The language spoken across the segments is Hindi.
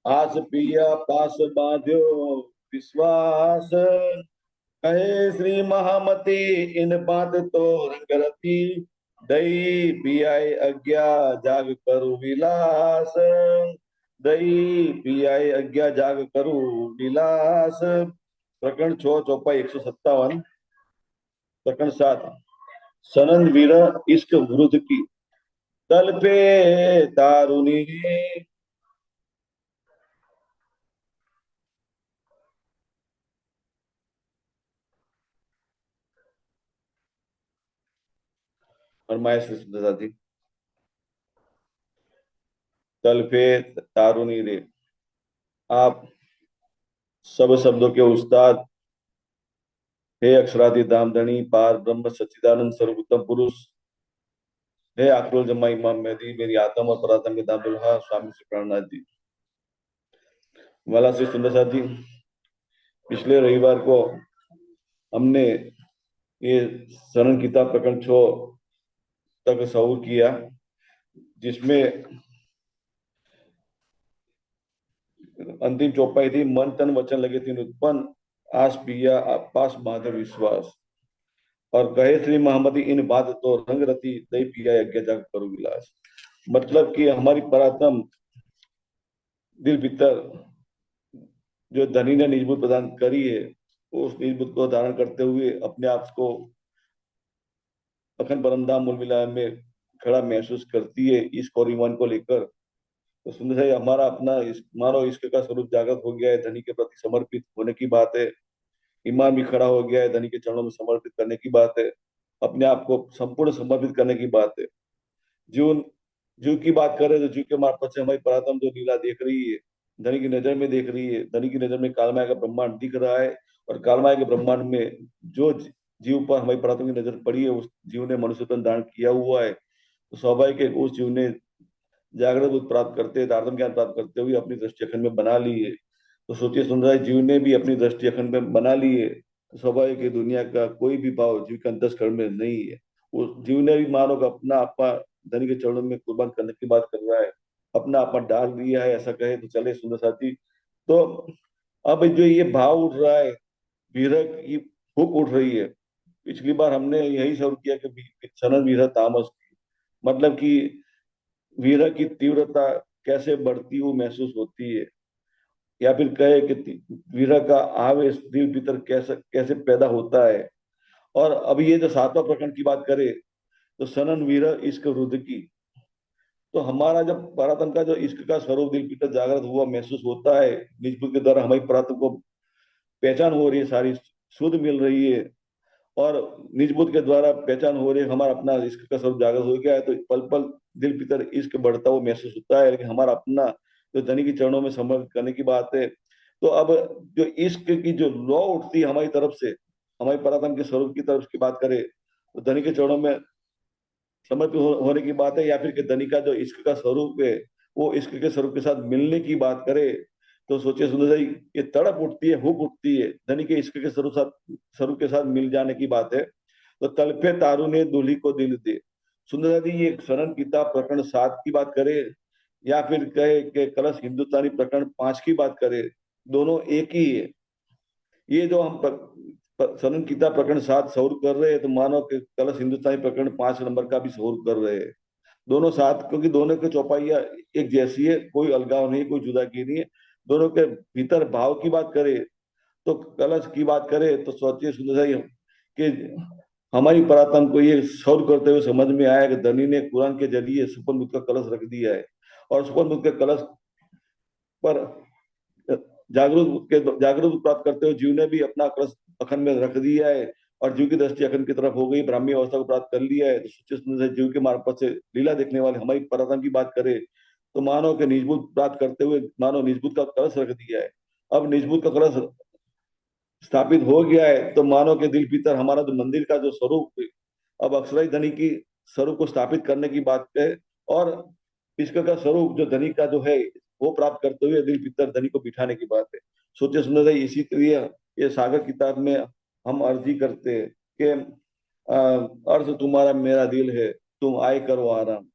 आस पिया पास बांध्यो विश्वास। कहे श्री महामती इन बात तो रंगरती। दई पियाए अज्ञा जाग करु विलास। दई पियाए अज्ञा जाग करु विलास। प्रकरण 6 चौपाई 157। प्रकरण 7। सनन वीर इश्क वृद्ध की तल पे तारुनी रे। फरमाए श्री सुंदरता जी। तल पे तारुनी रे। आप सब शब्दों के उस्ताद, हे अक्षरादि धामधनी पार ब्रह्म सच्चिदानंद सर्वोत्तम पुरुष, हे आक्रोल जमा इमाम मेहदी, मेरी आत्मा और परात्मा के दाम दुल्हा स्वामी श्री प्राणनाथ जी। वाला श्री सुंदर साथ जी, पिछले रविवार को हमने ये शरण गीता प्रकरण 6 तक सऊर किया, जिसमें अंतिम चौपाई थी मन तन वचन लगे तीन उत्पन्न। आस पिया पास माधव विश्वास। और कहे श्री महामती इन बात तो रंग रति दई पिया यज्ञ जग करो विलास। मतलब कि हमारी परात्म दिल भीतर जो धनी ने निज बुद्धि प्रदान करी है, उस निज बुद्धि को धारण करते हुए अपने आप को अखंड परमधाम मूल मिलाय में खड़ा महसूस करती है इस कौरिमान को लेकर। तो सुंदर है हमारा अपना मानो इश्क का स्वरूप जागृत हो गया है, धनी के प्रति समर्पित होने की बात है। ईमान भी खड़ा हो गया है, धनी के चरणों में समर्पित करने की बात है। अपने आप को संपूर्ण समर्पित करने की बात है। जीवन जीव की बात करें तो जीव के मार्फत से हमारी परात्म जो लीला देख रही है, धनी की नजर में देख रही है। धनी की नजर में कालमाया का ब्रह्मांड दिख रहा है, और कालमाया के ब्रह्मांड में जो जीव पर हमारी परात्म की नजर पड़ी है, उस जीव ने मनुष्य तन धारण किया हुआ है। तो स्वाभाविक है उस जीव ने जागृत बुद्धि प्राप्त करते आत्म ज्ञान प्राप्त करते हुए अपनी दृष्टि अखंड में बना ली है। तो सोचिए सुंदर जीव ने भी अपनी दृष्टि अखंड में बना ली है। तो स्वाभाविक है दुनिया का कोई भी भाव जीव के अंतस्करण में नहीं है। उस जीव ने भी मानो का अपना आपा धनी के चरणों में कुर्बान करने की बात कर रहा है, अपना आपा डाल दिया है, ऐसा कहे तो चले सुंदर साथी। तो अब जो ये भाव उठ रहा है, विरह की फूक उठ रही है। पिछली बार हमने यही शुरू किया कि सनन विरह तामस, मतलब कि विरह की तीव्रता कैसे बढ़ती हुई महसूस होती है, या फिर कहे कि विरह का आवेश दिल भीतर कैसे कैसे पैदा होता है। और अब ये जो 7वां प्रकरण की बात करें, तो सनन विरह इश्क रुद्ध की। तो हमारा जब परातन का जो इश्क का स्वरूप दिल भीतर जागृत हुआ महसूस होता है, निज बुद्धि के द्वारा हमारी परातन को पहचान हो रही है, सारी शुद्ध मिल रही है, और निज बुद्धि के द्वारा पहचान हो रही है, हमारा अपना इश्क का स्वरूप जागृत हो गया है। तो पल पल दिल भीतर इश्क बढ़ता हुआ महसूस होता है, लेकिन हमारा अपना जो धनी के चरणों में समर्पित करने की बात है। तो अब जो इश्क की जो लौ उठती है हमारी तरफ से, हमारी परातन के स्वरूप की तरफ की बात करें, तो धनी के चरणों में समर्पित होने की बात है, या फिर कि धनी का जो इश्क का स्वरूप है वो इश्क के स्वरूप के साथ मिलने की बात करे। तो सोचिए सुंदर जी, ये तड़प उठती है, हुक उठती है, धनी के इश्क के स्वरूप के साथ मिल जाने की बात है। तो तलफे तारू ने दूल्ही को दिल दे। सुंदर जी, ये शरण गीता प्रकरण 7 की बात करे, या फिर कहे कि कलश हिंदुस्तानी प्रकरण 5 की बात करे, दोनों एक ही है। ये जो हम सनन गीता प्रकरण 7 सौर कर रहे हैं, तो मानो कि कलश हिंदुस्तानी प्रकरण 5 नंबर का भी सौर कर रहे हैं। दोनों साथ, क्योंकि दोनों की चौपाइया एक जैसी है, कोई अलगाव नहीं, कोई जुदागी नहीं है। दोनों के भीतर भाव की बात करें, तो कलश की बात करें, तो सोचिए सुंदर भाई कि हमारी परात्म को ये सौर करते हुए समझ में आया कि धनी ने कुरान के जरिए सुपन बुद्ध का कलश रख दिया है, और सुपन बुद्ध के कलश पर जागरूक प्राप्त करते हुए जीव ने भी अपना कलश अखंड में रख दिया है, और जीव की दृष्टि अखंड की तरफ हो गई, ब्राह्मी अवस्था को प्राप्त कर लिया है। तो सच्चे सुंदर से जीव के मार्फत से लीला देखने वाले हमारी पराक्रम की बात करें, तो मानव के निजबूत प्राप्त करते हुए मानव निजबूत का कलश रख दिया है। अब निजबूत का कलश स्थापित हो गया है, तो मानव के दिल भीतर हमारा जो मंदिर का जो स्वरूप है, अब अक्षराई धनी की स्वरूप को स्थापित करने की बात है। और ईश्वर का स्वरूप जो धनी का जो है वो प्राप्त करते हुए दिल भीतर धनी को बिठाने की बात है। सोचे सुंदर है, इसी लिए ये सागर किताब में हम अर्जी करते हैं कि अर्ज तुम्हारा मेरा दिल है, तुम आए करो आराम,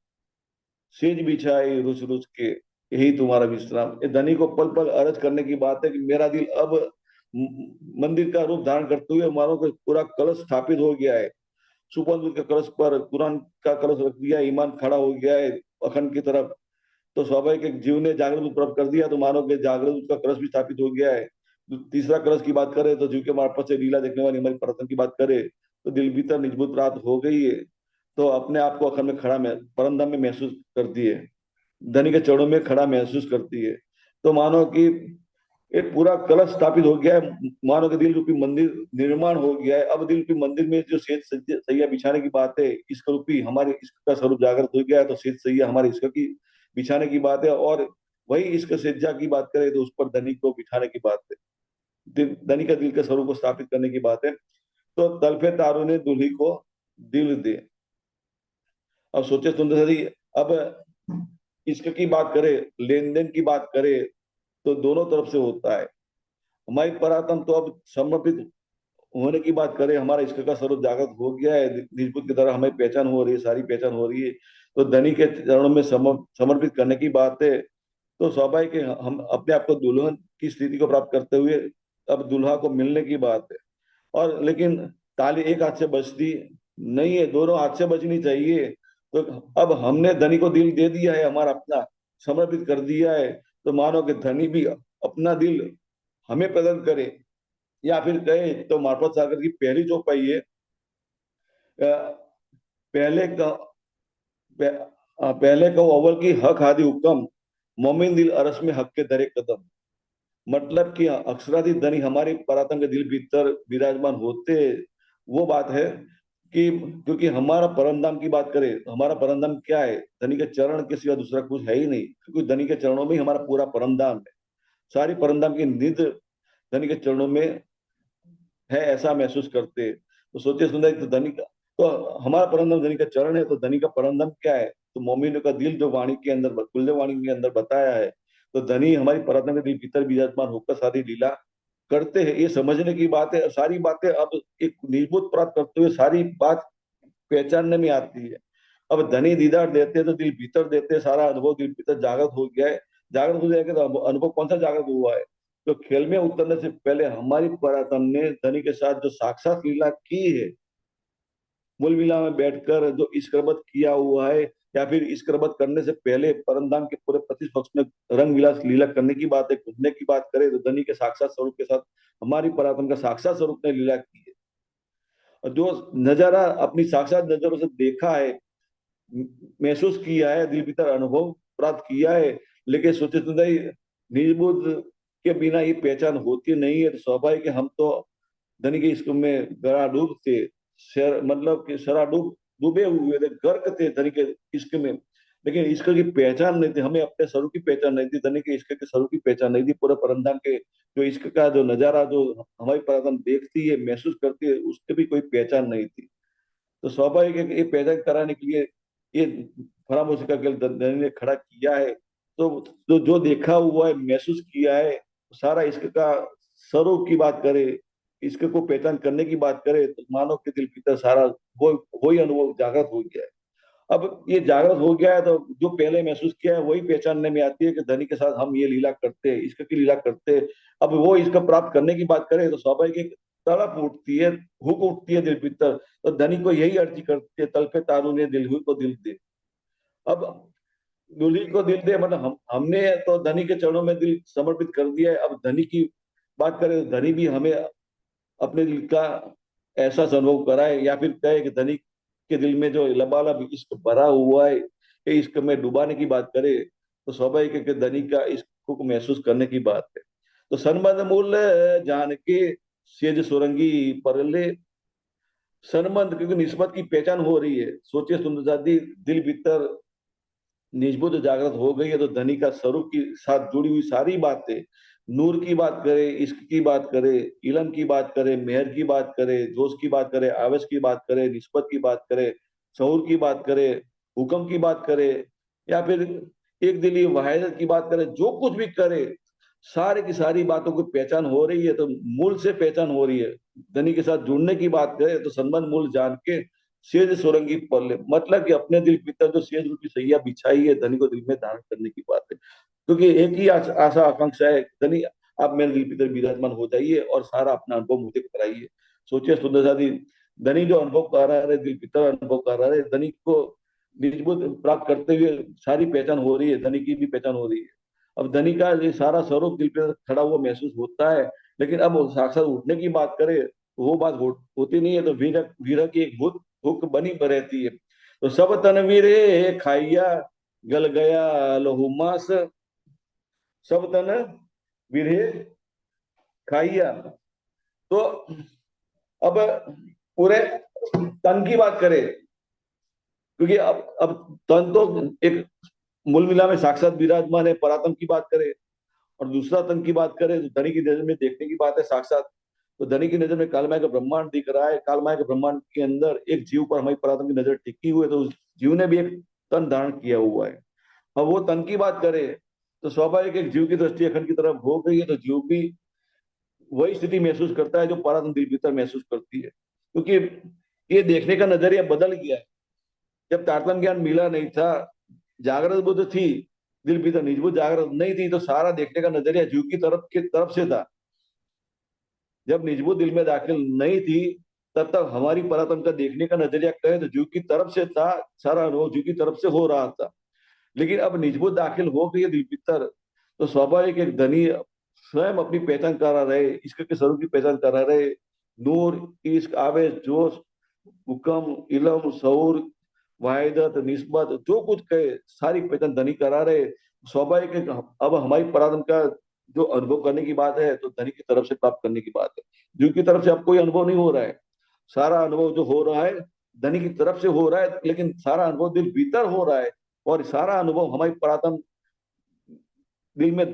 सेज बिछाई रुस रुस के यही तुम्हारा विश्राम। ये धनी को पल पल अरज करने की बात है कि मेरा दिल अब मंदिर का रूप धारण करते हुए मानो कि पूरा कलश स्थापित हो गया है। सुपन दूध के कलश पर कुरान का कलश रख दिया, ईमान खड़ा हो गया है अखंड की तरफ। तो स्वाभाविक एक जीव ने जागृत रूप प्राप्त कर दिया, तो मानो कि जागृत रूप का कलश भी स्थापित हो गया है। तीसरा कलश की बात करें तो जीव के मार्फत से लीला देखने वाली हमारी प्रार्थना की बात करें तो दिल भीतर निजबूत प्राप्त हो गई है। तो अपने आप को अखंड में खड़ा में परमधाम में महसूस करती है, धनी के चरणों में खड़ा महसूस करती है। तो मानो कि एक पूरा कलश स्थापित हो गया है, मानो कि दिल रूपी मंदिर निर्माण हो गया है। अब दिल रूपी मंदिर में जो सेज सैया बिछाने की बात है, इश्क रूपी हमारे इश्क का स्वरूप जागृत हो गया है, तो सेज सैया हमारे इश्क की बिछाने की बात है। और वही इश्क सज्जा की बात करें तो उस पर धनी को बिठाने की बात है, धनी का दिल के स्वरूप को स्थापित करने की बात है। तो तलफे तारू ने दुल्ही को दिल दे। अब सोचे सुंदर सी, अब इश्क की बात करें, लेन देन की बात करें, तो दोनों तरफ से होता है। हमारी परातम तो अब समर्पित होने की बात करें, हमारा इश्क का स्वरूप जागृत हो गया है, निजबूत की तरह हमें पहचान हो रही है, सारी पहचान हो रही है। तो धनी के चरणों में समर्पित करने की बात है। तो स्वाभाविक है हम अपने आप को दुल्हन की स्थिति को प्राप्त करते हुए अब दुल्हा को मिलने की बात है। और लेकिन ताली एक हाथ से बजती नहीं है, दोनों हाथ से बजनी चाहिए। तो अब हमने धनी को दिल दे दिया है, हमारा अपना समर्पित कर दिया है। तो मानो कि धनी भी अपना दिल हमें प्रदान करे, या फिर कहे तो मार्फत सागर की पहली चौपाई है, पहले का पहले कहो अव्वल की हक हादी हुक्म, मोमिन दिल अरस में हक के दरे कदम। मतलब कि अक्षराधीत धनी हमारे परातम के दिल भीतर विराजमान होते, वो बात है कि क्योंकि हमारा परम धाम की बात करें तो हमारा परम धाम क्या है, धनी के चरण के सिवा दूसरा कुछ है ही नहीं, क्योंकि धनी के चरणों में ही हमारा पूरा परम धाम है। सारी परम धाम की निध धनी के चरणों में है, ऐसा महसूस करते। तो सोचे सुंदर तो धनी का, तो हमारा परम धाम धनी का चरण है, तो धनी का परम धाम क्या है, तो मोमिनों का दिल जो वाणी के अंदर कुल्ले वाणी के अंदर बताया है। तो धनी हमारी परम के दिल भीतर विराजमान होकर सारी लीला करते हैं, ये समझने की बात है। सारी बातें अब एक निजबूत प्राप्त करते हुए सारी बात पहचानने में आती है। अब धनी दीदार देते हैं तो दिल भीतर देते हैं, सारा अनुभव दिल भीतर जागृत हो गया है। जागृत हो जाएगा तो अनुभव कौन सा जागृत हुआ है, तो खेल में उतरने से पहले हमारी परातम ने धनी के साथ जो साक्षात लीला की है, मूल लीला में बैठकर जो इश्करबत किया हुआ है, या फिर इश्करबत करने से पहले परमधाम के पूरे प्रतिपक्ष में रंग विलास लीला करने की बात है, घूमने की बात करें तो धनी के साक्षात स्वरूप के साथ हमारी परातम का साक्षात स्वरूप ने लीला की है। और जो नजारा अपनी साक्षात नजरों से देखा है, महसूस किया है, दिल भीतर अनुभव प्राप्त किया है, लेकिन सोचे सुनते ही निजबुद्ध के बिना ये पहचान होती नहीं है। तो स्वाभाविक है हम तो धनी के इश्क में गराडूब थे, मतलब कि सराडूब डूबे हुए थे, गर्क थे धनी के इश्क में। लेकिन इश्क की पहचान नहीं थी, हमें अपने स्वरूप की पहचान नहीं थी, धनी के इश्क के स्वरूप की पहचान नहीं थी। पूरे परमधाम के जो इश्क का जो नजारा जो हमारी परमधाम देखती है, महसूस करती है, उसकी भी कोई पहचान नहीं थी। तो स्वाभाविक है कि ये पहचान कराने के लिए ये फरामोशी का खेल धनी ने खड़ा किया है। तो जो देखा हुआ है, महसूस किया है, सारा इश्क का स्वरूप की बात करें, इश्क को पहचान करने की बात करें, तो मानव के दिल भीतर सारा वो वही अनुभव जागृत हो गया है। अब ये जागृत हो गया है तो जो पहले महसूस किया है वही पहचानने में आती है कि धनी के साथ हम ये लीला करते हैं, इश्क की लीला करते हैं। अब वो इसका प्राप्त करने की बात करें तो स्वाभाविक एक तड़प उठती है, हुक उठती है दिल भीतर। तो धनी को यही अर्जी करती है, तल पे तारू ने दिल हुई को दिल दे। अब दूल्ही को दिल दे मतलब हमने तो धनी के चरणों में दिल समर्पित कर दिया है। अब धनी की बात करें तो धनी भी हमें अपने दिल का एहसास अनुभव कराए, या फिर कहे कि धनी के दिल में जो लबालब इश्क भरा हुआ है, ये इश्क में डुबाने की बात करे, तो स्वाभाविक है कि धनी का इश्क को महसूस करने की बात है। तो सनमद मूल जान के सेज सुरंगी परले, सनमद क्योंकि निस्बत की पहचान हो रही है। सोचिए सुंदर दिल भीतर निस्बत जागृत हो गई है, तो धनी का स्वरूप के साथ जुड़ी हुई सारी बातें, नूर की बात करें, इश्क की बात करें, इलम की बात करें, मेहर की बात करें, जोश की बात करें, आवेश की बात करें, निस्बत की बात करें, शऊर की बात करें, हुक्म की बात करें, या फिर एक दिली वहादत की बात करें, जो कुछ भी करे, सारे की सारी बातों की पहचान हो रही है। तो मूल से पहचान हो रही है। धनी के साथ जुड़ने की बात करें तो संबंध मूल जान के सेज सोरंगी पल्ले, मतलब कि अपने दिल भीतर जो सेज रूपी सैया बिछाई है, धनी को दिल में धारण करने की बात है। क्योंकि एक ही आशा आकांक्षा है, धनी आप मेरे दिल भीतर विराजमान हो जाइए और सारा अपना अनुभव मुझे कराइए। सोचिए सुंदर साथी, धनी जो अनुभव कर रहा है, दिल भीतर अनुभव कर रहा है, धनी को निजबूत प्राप्त करते हुए सारी पहचान हो रही है, धनी की भी पहचान हो रही है। अब धनी का ये सारा स्वरूप दिल पे खड़ा हुआ महसूस होता है। लेकिन अब साक्षात उठने की बात करें तो वो बात होती नहीं है। तो वीरक वीरक की एक भूत हुक बनी रहती है। तो सब तन वीरे खाइया, गल गया लहू मास, सब तन वीरे खाइया। तो अब पूरे तन की बात करें, क्योंकि अब तन तो एक मूल मिला में साक्षात विराजमान है, परात्म की बात करें। और दूसरा तन की बात करें तो धनी की नजर में देखने की बात है साक्षात। तो धनी की नजर में कालमाय का ब्रह्मांड दिख रहा है, कालमाय के ब्रह्मांड के अंदर एक जीव पर हमारी परात्म की नजर टिकी हुई है, तो उस जीव ने भी एक तन धारण किया हुआ है। अब वो तन की बात करें तो स्वाभाविक एक जीव की दृष्टि अखंड की तरफ हो गई है, तो जीव भी वही स्थिति महसूस करता है जो परात्म दिल भीतर महसूस करती है। क्योंकि ये देखने का नजरिया बदल गया है। जब तारतम्य ज्ञान मिला नहीं था, जागृत बुद्ध थी, दिल भीतर निजबुद्ध जागृत नहीं थी, तो सारा देखने का नजरिया जीव की तरफ से था। जब निजबुद्ध दिल में दाखिल नहीं थी, तब तक हमारी परात्म का देखने का नजरिया कहे तो जीव की तरफ से था, सारा अनुभव जीव की तरफ से हो रहा था। लेकिन अब निजबुद्ध दाखिल हो गई है दिल भीतर, तो स्वाभाविक एक धनी स्वयं अपनी पहचान करा रहे, इश्क के स्वरूप की पहचान करा रहे। नूर, इश्क, आवेश, जोश, हुक्म, इलम, शऊर, वाहिदत, निस्बत, जो कुछ कहे सारी पहचान धनी करा रहे। स्वाभाविक है कि अब हमारी पराधन का जो अनुभव करने की बात है तो धनी की तरफ से प्राप्त करने की बात है। जीव की तरफ से अब कोई अनुभव नहीं हो रहा है। सारा अनुभव जो हो रहा है धनी की तरफ से हो रहा है, लेकिन सारा अनुभव दिल भीतर हो रहा है। और सारा अनुभव हमारी परातन दिल में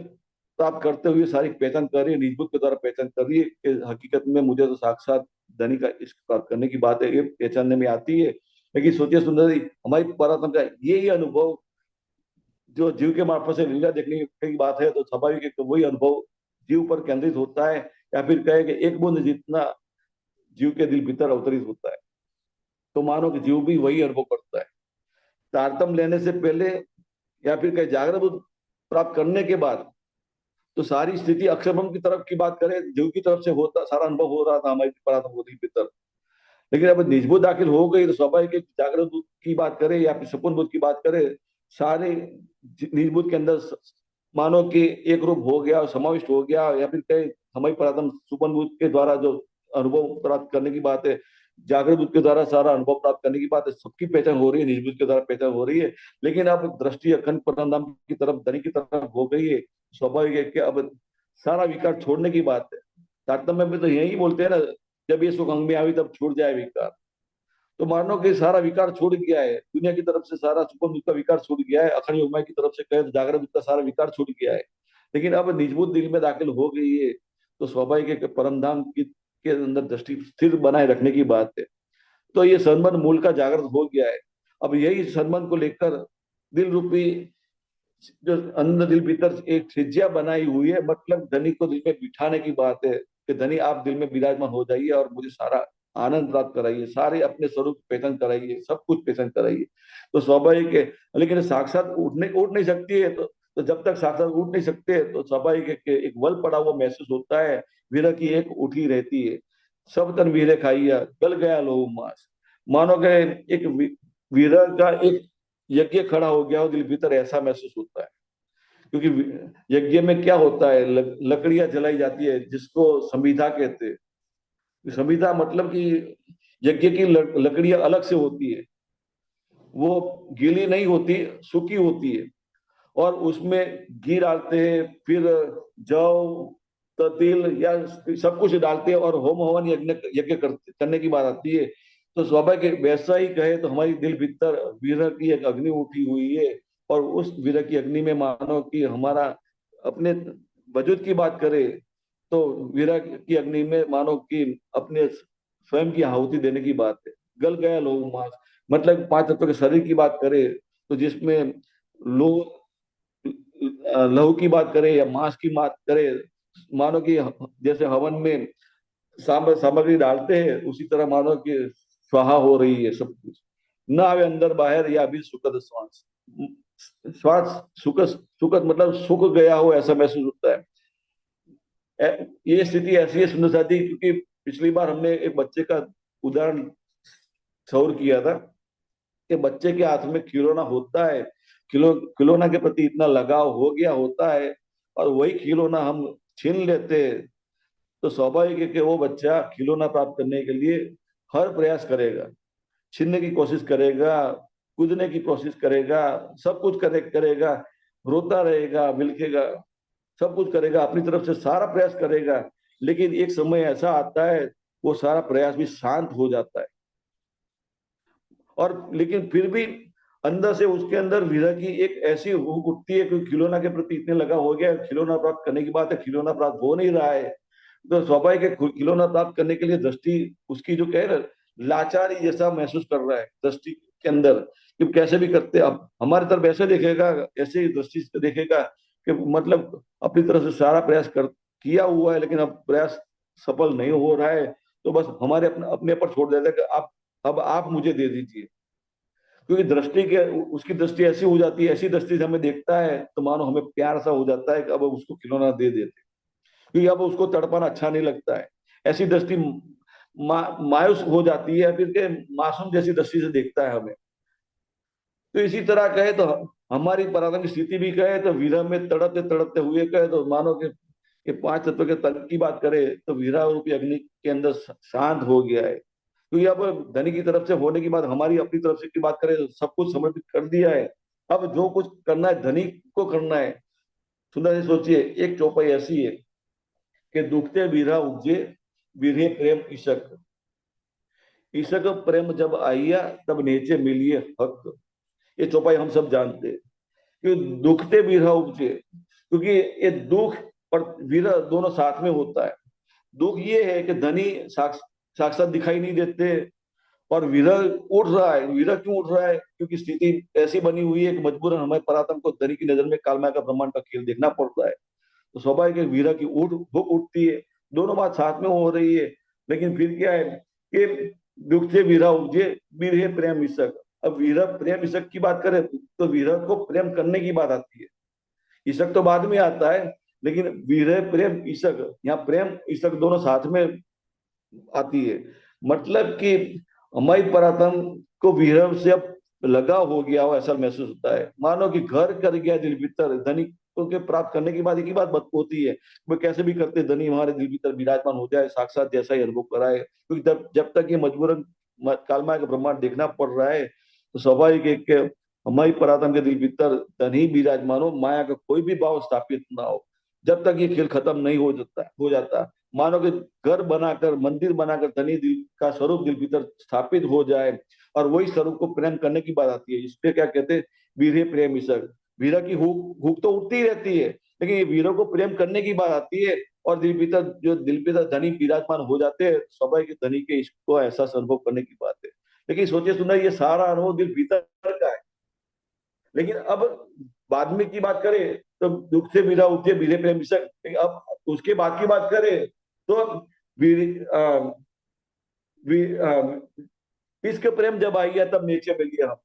प्राप्त करते हुए सारी पहचान कर रही है, निजबुद्ध के द्वारा पहचान कर रही है कि हकीकत में मुझे तो साक्षात धनी का इश्क प्राप्त करने की बात है, ये पहचानने में आती है। लेकिन सोचिए सुंदर जी, हमारी परात्म का यही अनुभव जो जीव के मार्फत से लीला देखने की बात है, तो स्वाभाविक है कि वही अनुभव जीव पर केंद्रित होता है, या फिर कहे कि एक बूंद जितना जीव के दिल भीतर अवतरित होता है। तो मानो कि जीव भी वही अनुभव करता है। तारतम लेने से पहले या फिर कहीं जागृत प्राप्त करने के बाद तो सारी स्थिति अक्षरब्रह्म की तरफ की बात करें, जीव की तरफ से होता सारा अनुभव हो रहा था हमारी परात्म होती भीतर। लेकिन अब निजबुद्ध दाखिल हो गई तो स्वाभाविक है कि जागृत बुद्ध की बात करें या फिर सपन बुद्ध की बात करें, सारे निजबुद्ध के अंदर मानो कि एक रूप हो गया, समाविष्ट हो गया। या फिर कहीं हमारी परात्म सुपन बुद्ध के द्वारा जो अनुभव प्राप्त करने की बात है, जागृत बुद्ध के द्वारा सारा अनुभव प्राप्त करने की बात है, सबकी पहचान हो रही है, निजबुद्ध के द्वारा पहचान हो रही है। लेकिन अब दृष्टि अखंड परम की तरफ, धनी की तरफ हो गई है। स्वाभाविक है कि अब सारा विकार छोड़ने की बात है। तारतम्य में तो यही बोलते हैं ना, जब ये सुख अंग में आवी तब छूट जाए विकार। तो मानो कि सारा विकार छूट गया है, दुनिया की तरफ से सारा सुपर दुख का विकार छूट गया है, अखंड योगमाया की तरफ से कहे तो जागृत दुख का सारा विकार छूट गया है। लेकिन अब निजबुद्ध दिल में दाखिल हो गई है, तो स्वाभाविक है कि परम धाम की के अंदर दृष्टि स्थिर बनाए रखने की बात है। तो ये संबंध मूल का जागृत हो गया है। अब यही संबंध को लेकर दिल रूपी जो अंदर दिल भीतर एक त्रिज्या बनाई हुई है, मतलब धनी को दिल में बिठाने की बात है कि धनी आप दिल में विराजमान हो जाइए और मुझे सारा आनंद प्राप्त कराइए, सारे अपने स्वरूप पहचान कराइए, सब कुछ पहचान कराइए। तो स्वाभाविक है, लेकिन साक्षात उठ नहीं सकती है। तो जब तक साक्षात उठ नहीं सकते तो स्वाभाविक है कि एक बल पड़ा हुआ महसूस होता है। वीर की एक उठी रहती है, सब तन वीरे खाइया, गल गया लोह मास। मानो कि एक वीर का एक यज्ञ खड़ा हो गया हो दिल भीतर, ऐसा महसूस होता है। क्योंकि यज्ञ में क्या होता है, लकड़ियां जलाई जाती है जिसको संविधा कहते हैं। संविधा मतलब कि यज्ञ की लकड़ियां अलग से होती है, वो गीली नहीं होती, सूखी होती है। और उसमें घी डालते हैं, फिर जौ, तिल या सब कुछ डालते हैं और होम हवन यज्ञ यज्ञ करने की बात आती है। तो स्वाभाविक वैसा ही कहे तो हमारी दिल भीतर वीर की एक अग्नि उठी हुई है। और उस वीर की अग्नि में मानो कि हमारा अपने वजूद की बात करें तो वीर की अग्नि में मानो कि अपने स्वयं की आहुति देने की बात है। गल गया लोह मास, मतलब पांच तत्व के शरीर की बात करें तो जिसमें लोह, लहू की बात करें या मांस की बात करें, मानो कि जैसे हवन में सामग्री डालते हैं, उसी तरह मानो कि स्वाहा हो रही है सब कुछ। न आवे अंदर बाहर या भी सुखद श्वास। श्वास सुखद, सुखद मतलब सुख गया हो ऐसा महसूस होता है। ये स्थिति ऐसी है सुंदर साथी, क्योंकि पिछली बार हमने एक बच्चे का उदाहरण सौर किया था कि बच्चे के हाथ में खिलौना होता है, खिलौना के प्रति इतना लगाव हो गया होता है, और वही खिलौना हम छीन लेते हैं, तो स्वाभाविक है कि वो बच्चा खिलौना प्राप्त करने के लिए हर प्रयास करेगा, छीनने की कोशिश करेगा, कूदने की कोशिश करेगा, सब कुछ करेगा, रोता रहेगा, बिलखेगा, सब कुछ करेगा, अपनी तरफ से सारा प्रयास करेगा। लेकिन एक समय ऐसा आता है, वो सारा प्रयास भी शांत हो जाता है, और लेकिन फिर भी अंदर से उसके अंदर विरह की एक ऐसी भूख उठती है, क्योंकि खिलौना के प्रति इतने लगा हो गया, खिलौना प्राप्त करने की बात है, खिलौना प्राप्त हो नहीं रहा है, तो स्वाभाविक है खिलौना प्राप्त करने के लिए दृष्टि उसकी जो कह रहे लाचारी जैसा महसूस कर रहा है दृष्टि के अंदर, कि कैसे भी करते, अब हमारी तरफ ऐसे देखेगा, ऐसे ही दृष्टि से देखेगा कि मतलब अपनी तरफ से सारा प्रयास कर किया हुआ है, लेकिन अब प्रयास सफल नहीं हो रहा है, तो बस हमारे अपने पर छोड़ देता है कि आप अब आप मुझे दे दीजिए। क्योंकि दृष्टि के उसकी दृष्टि ऐसी हो जाती है, ऐसी दृष्टि से हमें देखता है तो मानो हमें प्यार सा हो जाता है कि अब उसको खिलौना दे देते, क्योंकि अब उसको तड़पाना अच्छा नहीं लगता है। ऐसी दृष्टि मायूस हो जाती है, फिर के मासूम जैसी दृष्टि से देखता है हमें। तो इसी तरह कहे तो हमारी पराक्रम की स्थिति भी कहे तो विरह में तड़पते तड़पते हुए कहे तो मानो कि पांच तत्व के तर्क की बात करे तो विरह रूपी अग्नि के अंदर शांत हो गया है, क्योंकि अब धनी की तरफ से होने की बात, हमारी अपनी तरफ से की बात करें तो सब कुछ समर्पित कर दिया है। अब जो कुछ करना है धनी को करना है। सुंदर से सोचिए, एक चौपाई ऐसी है कि दुखते विरह उपजे, विरहे प्रेम ईशक, ईशक प्रेम जब आइया तब नीचे मिलिए हक। ये चौपाई हम सब जानते हैं कि दुखते विरह उपजे, क्योंकि ये दुख और विरह दोनों साथ में होता है। दुख ये है कि धनी साक्षात दिखाई नहीं देते, और विरह उठ रहा है। विरह क्यों उठ रहा है? क्योंकि स्थिति ऐसी बनी हुई है कि मजबूरन हमारे परात्म को धनी की नजर में कालमाया का ब्रह्मांड का खेल देखना पड़ता है। तो स्वाभाविक है विरह की भूख उठती है, दोनों बात साथ में हो रही है। लेकिन फिर क्या है कि दुख से विरह उपजे, विरहे प्रेम ईशक। अब विरह प्रेम ईशक की बात करें तो विरह को प्रेम करने की बात आती है, ईशक तो बाद में आता है, लेकिन विरह प्रेम ईशक, यहाँ प्रेम ईशक दोनों साथ में आती है। मतलब कि हमारी परातम को विरह से अब लगाव हो गया हो ऐसा महसूस होता है, मानो कि घर कर गया दिल भीतर। धनी को के प्राप्त करने की बात एक ही बात होती है, वो कैसे भी करते धनी हमारे दिल भीतर विराजमान हो जाए, साक्षात जैसा ही अनुभव कराए। क्योंकि जब तक ये मजबूरन कालमाय का ब्रह्मांड देखना पड़ रहा है, तो स्वाभाविक है कि हमारी परातम के दिल भीतर धनी विराजमान हो, माया का कोई भी भाव स्थापित ना हो, जब तक ये खेल खत्म नहीं हो जाता। मानो कि घर बनाकर, मंदिर बनाकर धनी दिल का स्वरूप दिल भीतर स्थापित हो जाए, और वही स्वरूप को प्रेम करने की बात आती है। इस पे क्या कहते हैं? वीरे प्रेम ईसक। वीरा की भूख तो उठती ही रहती है, लेकिन ये वीरों को प्रेम करने की बात आती है, और दिल भीतर जो दिल भीतर धनी विराजमान हो जाते हैं, स्वाभाविक धनी के इश्क को एहसास अनुभव करने की बात है। लेकिन सोचिए सुना, ये सारा अनुभव दिल भीतर का है। लेकिन अब बाद में की बात करें तो दुख से विरह उठे वीरे प्रेम ईसक। अब उसके बाद की बात करें तो वीर इश्क प्रेम जब आई है तब नीचे मिल गया।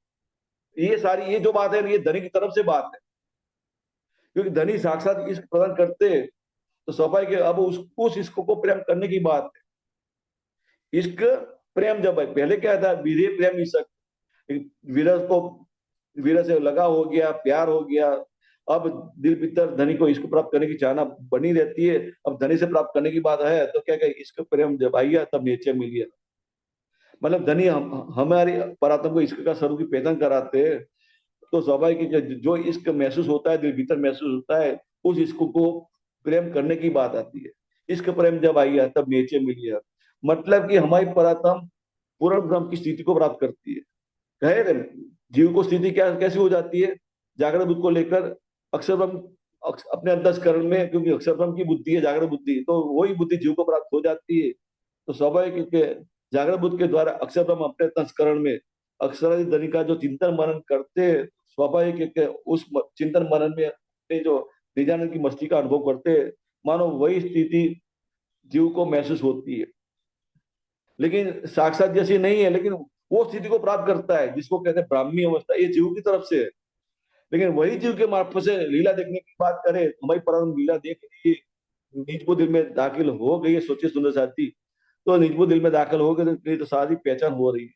ये सारी ये जो बात है ये धनी की तरफ से बात है, क्योंकि धनी साक्षात इश्क प्रदान करते हैं, तो स्वाभाविक है अब उस इश्क को प्रेम करने की बात है। इश्क प्रेम जब है, पहले क्या था? वीरे प्रेम इश्क, वीरस को वीर से लगा हो गया, प्यार हो गया। अब दिल भीतर धनी को इश्क प्राप्त करने की चाहना बनी रहती है। अब धनी से प्राप्त करने की बात है तो क्या कहे, इश्क प्रेम जब आई है तब नीचे मिली है। मतलब धनी हमारी परात्म को इश्क का स्वरूप की पहचान कराते हैं, तो स्वाभाविक है कि जो इश्क महसूस होता है, दिल भीतर महसूस होता है, उस इश्क को प्रेम करने की बात आती है। इश्क प्रेम जब आई है तब नीचे मिली है, मतलब कि हमारी परात्म पूर्ण ब्रह्म की स्थिति को प्राप्त करती है। कहे रहे, जीव को स्थिति क्या कैसी हो जाती है? जागृत बुद्ध को लेकर अक्षर ब्रह्म अपने अंतस्करण में, क्योंकि अक्षर ब्रह्म की बुद्धि है जागृत बुद्धि, तो वही बुद्धि जीव को प्राप्त हो जाती है। तो स्वाभाविक है जागृत बुद्ध के द्वारा अक्षर ब्रह्म अपने अंतस्करण में अक्षरादि धनी का जो चिंतन मनन करते हैं, स्वाभाविक है कि उस चिंतन मनन में अपने जो निजानंद की मस्ती का अनुभव करते हैं, मानो वही स्थिति जीव को महसूस होती है। लेकिन साक्षात जैसी नहीं है, लेकिन वो स्थिति को प्राप्त करता है जिसको कहते हैं ब्राह्मी अवस्था, ये जीव की तरफ से है। लेकिन वही जीव के मार्फत से लीला देखने की बात करें, हमारी परम लीला देख ली, निज को दिल में दाखिल हो गई है, सोचिए सुंदर साथी। तो निज को दिल में दाखिल हो गई तो सारी पहचान हो रही है,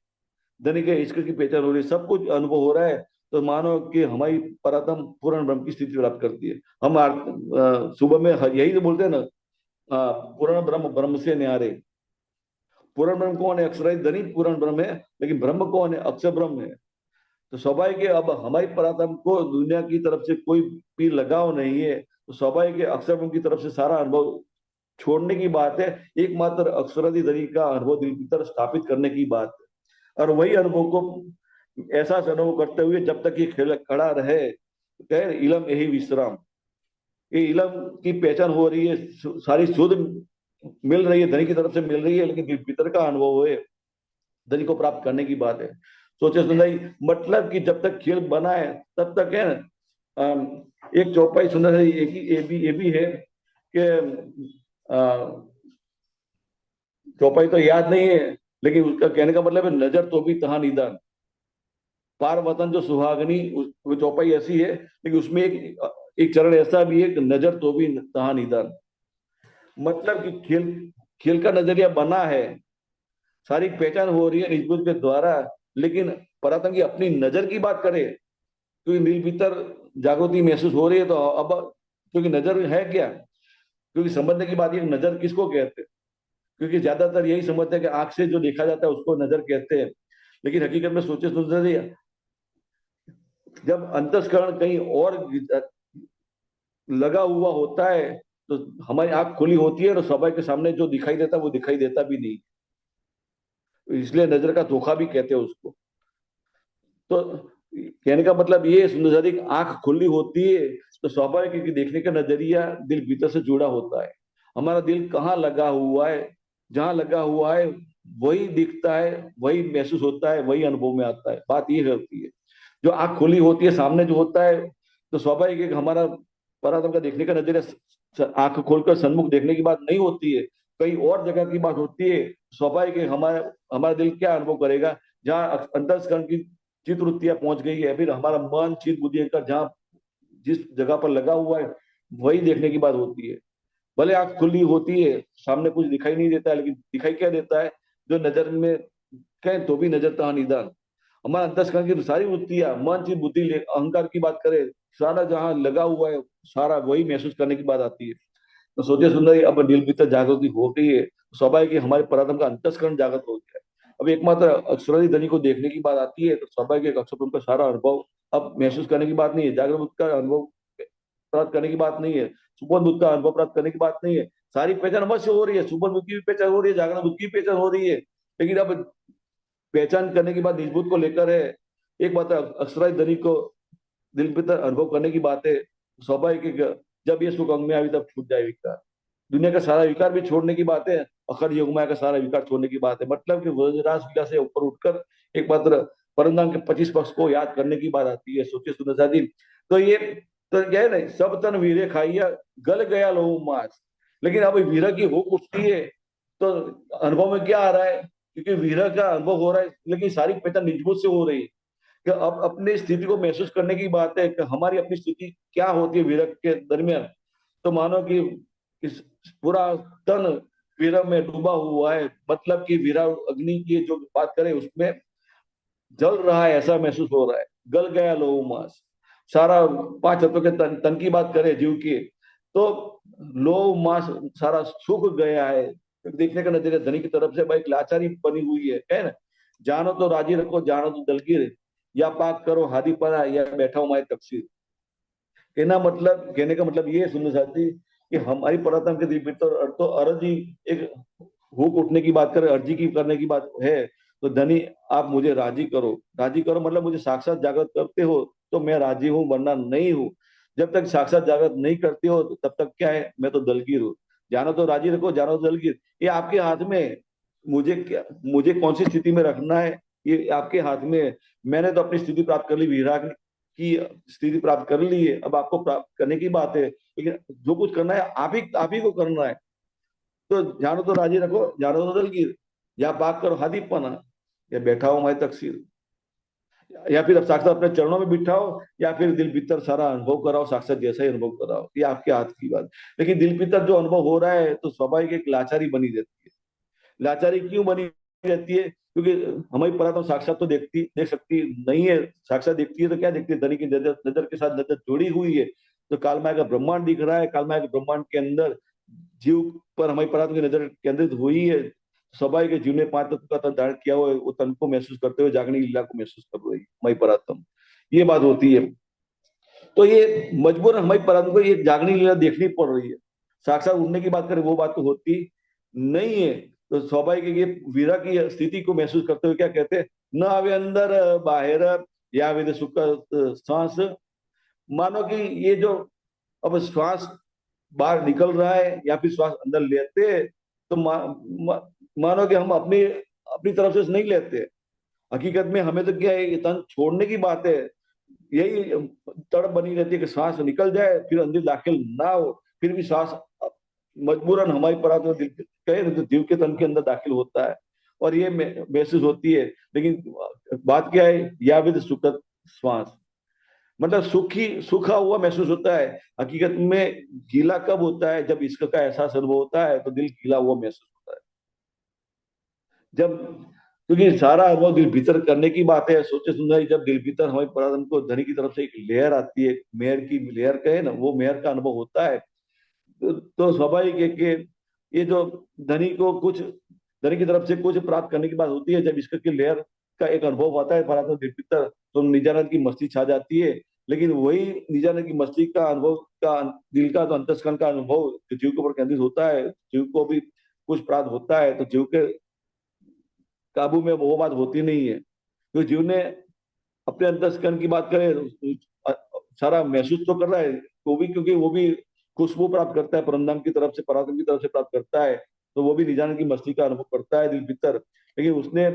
धनी के इश्क की पहचान हो रही है, सब कुछ अनुभव हो रहा है। तो मानो कि हमारी परातम पूर्ण ब्रह्म की स्थिति प्राप्त करती है। हम सुबह में यही तो बोलते हैं ना, पूर्ण ब्रह्म ब्रह्म से न्यारे। पूर्ण ब्रह्म कौन है? अक्षर धनी पूर्ण ब्रह्म है, लेकिन ब्रह्म कौन है? अक्षर ब्रह्म है। तो स्वाभाविक है, अब हमारी परात्म को दुनिया की तरफ से कोई भी लगाव नहीं है, तो स्वाभाविक है अक्षर ब्रह्म की तरफ से सारा अनुभव छोड़ने की बात है। एकमात्र अक्षरादि धनी का अनुभव दिल की तरफ स्थापित करने की बात है। और वही अनुभव को ऐसा अनुभव करते हुए जब तक ये खेल खड़ा रहे, कहे इलम यही विश्राम। ये इलम की पहचान हो रही है, सारी शुद्ध मिल रही है, धनी की तरफ से मिल रही है, लेकिन भीतर का अनुभव है, धनी को प्राप्त करने की बात है। सोचे सुंदर, मतलब कि जब तक खेल बना है तब तक है ना, एक चौपाई सुंदर है, एक ही ये भी है कि चौपाई तो याद नहीं है, लेकिन उसका कहने का मतलब है नजर तो भी तहा निदान। पार वतन जो सुहागनी, वो चौपाई ऐसी है, लेकिन उसमें एक एक चरण ऐसा भी है कि नजर तो भी तहा निदान। मतलब कि खेल खेल का नजरिया बना है, सारी पहचान हो रही है निजबुद्ध के द्वारा, लेकिन परातन की अपनी नजर की बात करें, क्योंकि नील भीतर जागृति महसूस हो रही है, तो अब क्योंकि नजर है क्या? क्योंकि समझने की बात, ये नजर किसको कहते हैं? क्योंकि ज्यादातर यही समझते हैं कि आंख से जो देखा जाता है उसको नजर कहते हैं, लेकिन हकीकत में सोचे सुनते, जब अंतस्करण कहीं और लगा हुआ होता है, तो हमारी आंख खुली होती है, तो सबाई के सामने जो दिखाई देता है वो दिखाई देता भी नहीं। इसलिए नजर का धोखा भी कहते हैं उसको। तो कहने का मतलब ये, सुंदर आंख खुली होती है तो स्वाभाविक है कि देखने का नजरिया दिल भीतर से जुड़ा होता है। हमारा दिल कहाँ लगा हुआ है, जहां लगा हुआ है वही दिखता है, वही महसूस होता है, वही अनुभव में आता है। बात ये होती है, जो आंख खुली होती है सामने जो होता है, तो स्वाभाविक है कि हमारा पराक्रम का देखने का नजरिया आंख खोलकर सन्मुख देखने की बात नहीं होती है, कहीं और जगह की बात होती है। स्वाभाविक है हमारा हमारा दिल क्या अनुभव करेगा? जहाँ अंतस्करण की चित्त वृत्तियां पहुंच गई है, फिर हमारा मन चित्त बुद्धि अहंकार जहाँ जिस जगह पर लगा हुआ है वही देखने की बात होती है। भले आंख खुली होती है, सामने कुछ दिखाई नहीं देता है, लेकिन दिखाई क्या देता है? जो नजर में कहें तो भी नजर तहा निदान। हमारा अंतस्करण की सारी वृत्तियां, मन चित्त बुद्धि अहंकार की बात करें, सारा जहाँ लगा हुआ है सारा वही महसूस करने की बात आती है। तो सोचे सुंदर, अब दिल भीतर जागृति हो गई है, स्वाभाविक है हमारे पराक्रम का अंतस्करण जागृत हो गया है। अब एकमात्र अक्षरादि धनी को देखने की बात आती है, तो स्वाभाविक अक्षर का सारा अनुभव अब महसूस करने की बात नहीं है, जागृत का अनुभव प्राप्त करने की बात नहीं है, सुपन बुद्ध का अनुभव प्राप्त करने की बात नहीं है। सारी पहचान अवश्य हो रही है, सुपन बुद्ध की भी पहचान हो रही है, जागरण बुद्ध की भी पहचान हो रही है, लेकिन अब पहचान करने की बात निजबुद्ध को लेकर है। एक बात अक्षरादि धनी को दिल भीतर अनुभव करने की बात है। स्वाभाविक है कि जब ये सुख अंग में आवी तब छूट जाए विकार, दुनिया का सारा विकार भी छोड़ने की बात है, अखर योग माया का सारा विकार छोड़ने की बात है। मतलब कि व्रजराज लीला से ऊपर उठकर एक मात्र परमधाम के 25 पक्ष को याद करने की बात आती है। सोचिए सुंदर साथी, तो ये तो क्या है ना, सब तन वीरे खाइया गल गया लोहू मास। लेकिन अब वीरा की हो उठती है, तो अनुभव में क्या आ रहा है? क्योंकि वीरा का अनुभव हो रहा है, लेकिन सारी पहचान निजबुद्ध से हो रही है, कि अब अपनी स्थिति को महसूस करने की बात है कि हमारी अपनी स्थिति क्या होती है विरह के दरमियान। तो मानो कि इस पूरा तन विरह में डूबा हुआ है, मतलब कि विरह अग्नि की जो बात करें उसमें जल रहा है ऐसा महसूस हो रहा है। गल गया लोह मास, सारा पांच तत्वों के तन की बात करें जीव की, तो लोह मास सारा सूख गया है। देखने का नजरिया धनी की तरफ से भाई लाचारी बनी हुई है ना। जानो तो राजी रखो, जानो तो दलगीर, या पाक करो हादी पना, या बैठा हूं तकसीर। कहने का मतलब ये है सुंदर साथी, कि हमारी पराक्रम के दिव्य तो अर्ज ही एक भूख उठने की बात करें, अर्जी की करने की बात है। तो धनी आप मुझे राजी करो, राजी करो मतलब मुझे साक्षात जागृत करते हो तो मैं राजी हूँ, वरना नहीं हूँ। जब तक साक्षात जागृत नहीं करते हो तब तक क्या है, मैं तो दलगीर हूँ। जानो तो राजी रखो, जानो तो दलगीर, ये आपके हाथ में है। मुझे कौन सी स्थिति में रखना है ये आपके हाथ में है। मैंने तो अपनी स्थिति प्राप्त कर ली, विराग की स्थिति प्राप्त कर ली है, अब आपको प्राप्त करने की बात है, लेकिन जो कुछ करना है आप ही को करना है। तो जानो तो राजी रखो, जानो तो दलगीर, या पाक करो हादीपना, या बैठा हो मैं तकसीर, या फिर अब साक्षात अपने चरणों में बिठाओ, या फिर दिल भीतर सारा अनुभव कराओ, साक्षात जैसा ही अनुभव कराओ, ये आपके हाथ की बात। लेकिन दिल भीतर जो अनुभव हो रहा है तो स्वाभाविक एक लाचारी बनी रहती है। लाचारी क्यों बनी रहती है? क्योंकि हमारी परात्मा साक्षात तो देख सकती नहीं है। साक्षात देखती है तो क्या देखती है? धनी की नजर नजर के साथ नजर जुड़ी हुई है। तो कालमाय का ब्रह्मांड दिख रहा है, कालमाय के ब्रह्मांड के अंदर जीव पर हमारी परात्मा की नजर केंद्रित हुई है। स्वाभाविक है, जीव ने पांच तत्व का तन धारण किया हुआ है, वो तन को महसूस करते हुए जागनी लीला को महसूस कर रही है हमारी परात्मा। ये बात होती है। तो ये मजबूर हमारी परात्मा को ये जागनी लीला देखनी पड़ रही है। साक्षात उड़ने की बात करें वो बात तो होती नहीं है। तो स्वाभाविक है, ये वीरा की स्थिति को महसूस करते हुए क्या कहते हैं? न आवे अंदर बाहर, या वेद सुख श्वास। मानो कि ये जो अब श्वास बाहर निकल रहा है या फिर श्वास अंदर लेते हैं, तो मानो कि हम अपनी अपनी तरफ से नहीं लेते। हकीकत में हमें तो क्या है, ये तन छोड़ने की बात है। यही तड़प बनी रहती है कि सांस निकल जाए फिर अंदर दाखिल ना हो, फिर भी सांस मजबूरन हमारी परात्मा दिल कहे ना तो जीव के तन के अंदर दाखिल होता है, और ये महसूस होती है। लेकिन बात क्या है? या विद सुखद श्वास, मतलब सुखी सूखा हुआ महसूस होता है। हकीकत में गीला कब होता है? जब इश्क का एहसास अनुभव होता है तो दिल गीला हुआ महसूस होता है। जब, क्योंकि सारा अनुभव दिल भीतर करने की बात है। सोचे सुंदर, जब दिल भीतर हमारे पराधन को धनी की तरफ से एक लेयर आती है, मेहर की लेयर कहे ना, वो मेहर का अनुभव होता है। तो स्वाभाविक है कि ये जो धनी को कुछ, धनी की तरफ से कुछ प्राप्त करने की बात होती है। जब इसका की लेयर का एक अनुभव आता है परात्मा दिल भीतर, तो निजानंद की मस्ती छा जाती है। लेकिन वही निजानंद की मस्ती का अनुभव का, दिल का जो अंतस्करण का अनुभव जो जीव के ऊपर केंद्रित होता है, जीव को भी कुछ प्राप्त होता है, तो जीव के काबू में वो बात होती नहीं है। तो जीव ने अपने अंतस्करण की बात करें, सारा महसूस तो कर रहा है वो भी, क्योंकि वो भी खुशबू प्राप्त करता है परमधाम की तरफ से, परात्मा की तरफ से प्राप्त करता है। तो वो भी निजानंद की मस्ती का अनुभव करता है दिल भीतर। लेकिन उसने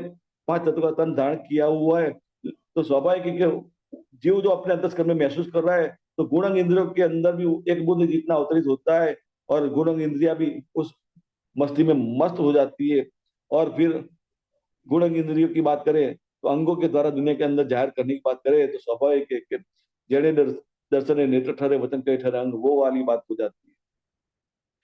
पांच तत्व का तन धारण किया हुआ है। तो स्वाभाविक है कि जीव जो अपने अंतस्करण में महसूस कर रहा है, तो गुणंग इंद्रियों के अंदर भी एक बूंद जितना अवतरित होता है, और गुणंग इंद्रिया भी उस मस्ती में मस्त हो जाती है। और फिर गुण इंद्रियों की बात करें तो अंगों के द्वारा दुनिया के अंदर जाहिर करने की बात करें, तो स्वाभाविक है कि जड़े दर्शन नेत्र ठहरे वचन कहे ठहरे अंग, वो वाली बात हो जाती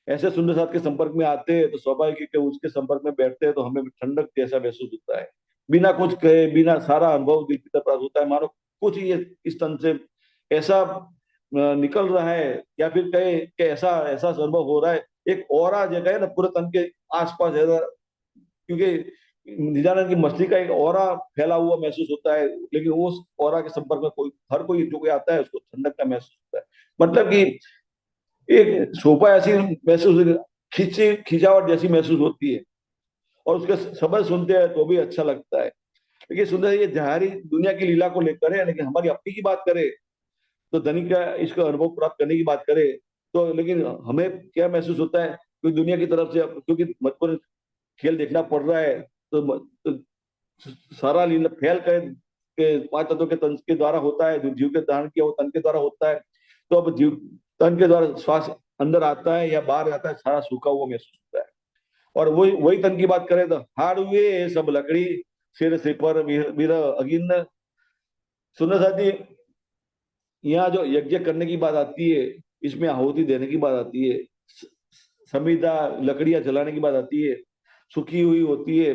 है। ऐसे सुंदर साथ के संपर्क में आते हैं तो स्वाभाविक है कि उसके संपर्क में बैठते हैं तो हमें ठंडक जैसा महसूस होता है। बिना कुछ कहे, बिना सारा अनुभव दिल की तरफ प्राप्त होता है। मानो कुछ ये इस तन से ऐसा निकल रहा है, या फिर कहे कि ऐसा ऐसा अनुभव हो रहा है, एक औरा जगह है ना पूरे तन के आसपास है। क्योंकि निजानंद की मछली का एक ऑरा फैला हुआ महसूस होता है। लेकिन उस ऑरा के संपर्क में कोई, हर कोई जो कोई आता है उसको ठंडक का महसूस होता है। मतलब कि एक शोभा ऐसी महसूस होती है, खींची खिंचावट जैसी महसूस होती है, और उसके शब्द सुनते हैं तो भी अच्छा लगता है। लेकिन सुंदर ये जहारी दुनिया की लीला को लेकर है, लेकिन हमारी अपनी की बात करें तो धनी का इसका अनुभव प्राप्त करने की बात करें, तो लेकिन हमें क्या महसूस होता है? क्योंकि दुनिया की तरफ से, क्योंकि मजबूर खेल देखना पड़ रहा है, तो सारा लीला फैल कर के पांच तत्वों के तन के द्वारा होता है, जो जीव के धारण किया वो तन के द्वारा होता है। तो अब जीव तन के द्वारा श्वास अंदर आता है या बाहर आता है, सारा सूखा हुआ महसूस होता है। और वही वही तन की बात करें तो हाड़ हुए सब लकड़ी, सिर से पर वीर अगिन। सुनो साथी, यहाँ जो यज्ञ करने की बात आती है, इसमें आहुति देने की बात आती है, समिधा लकड़ियां जलाने की बात आती है, सूखी हुई होती है।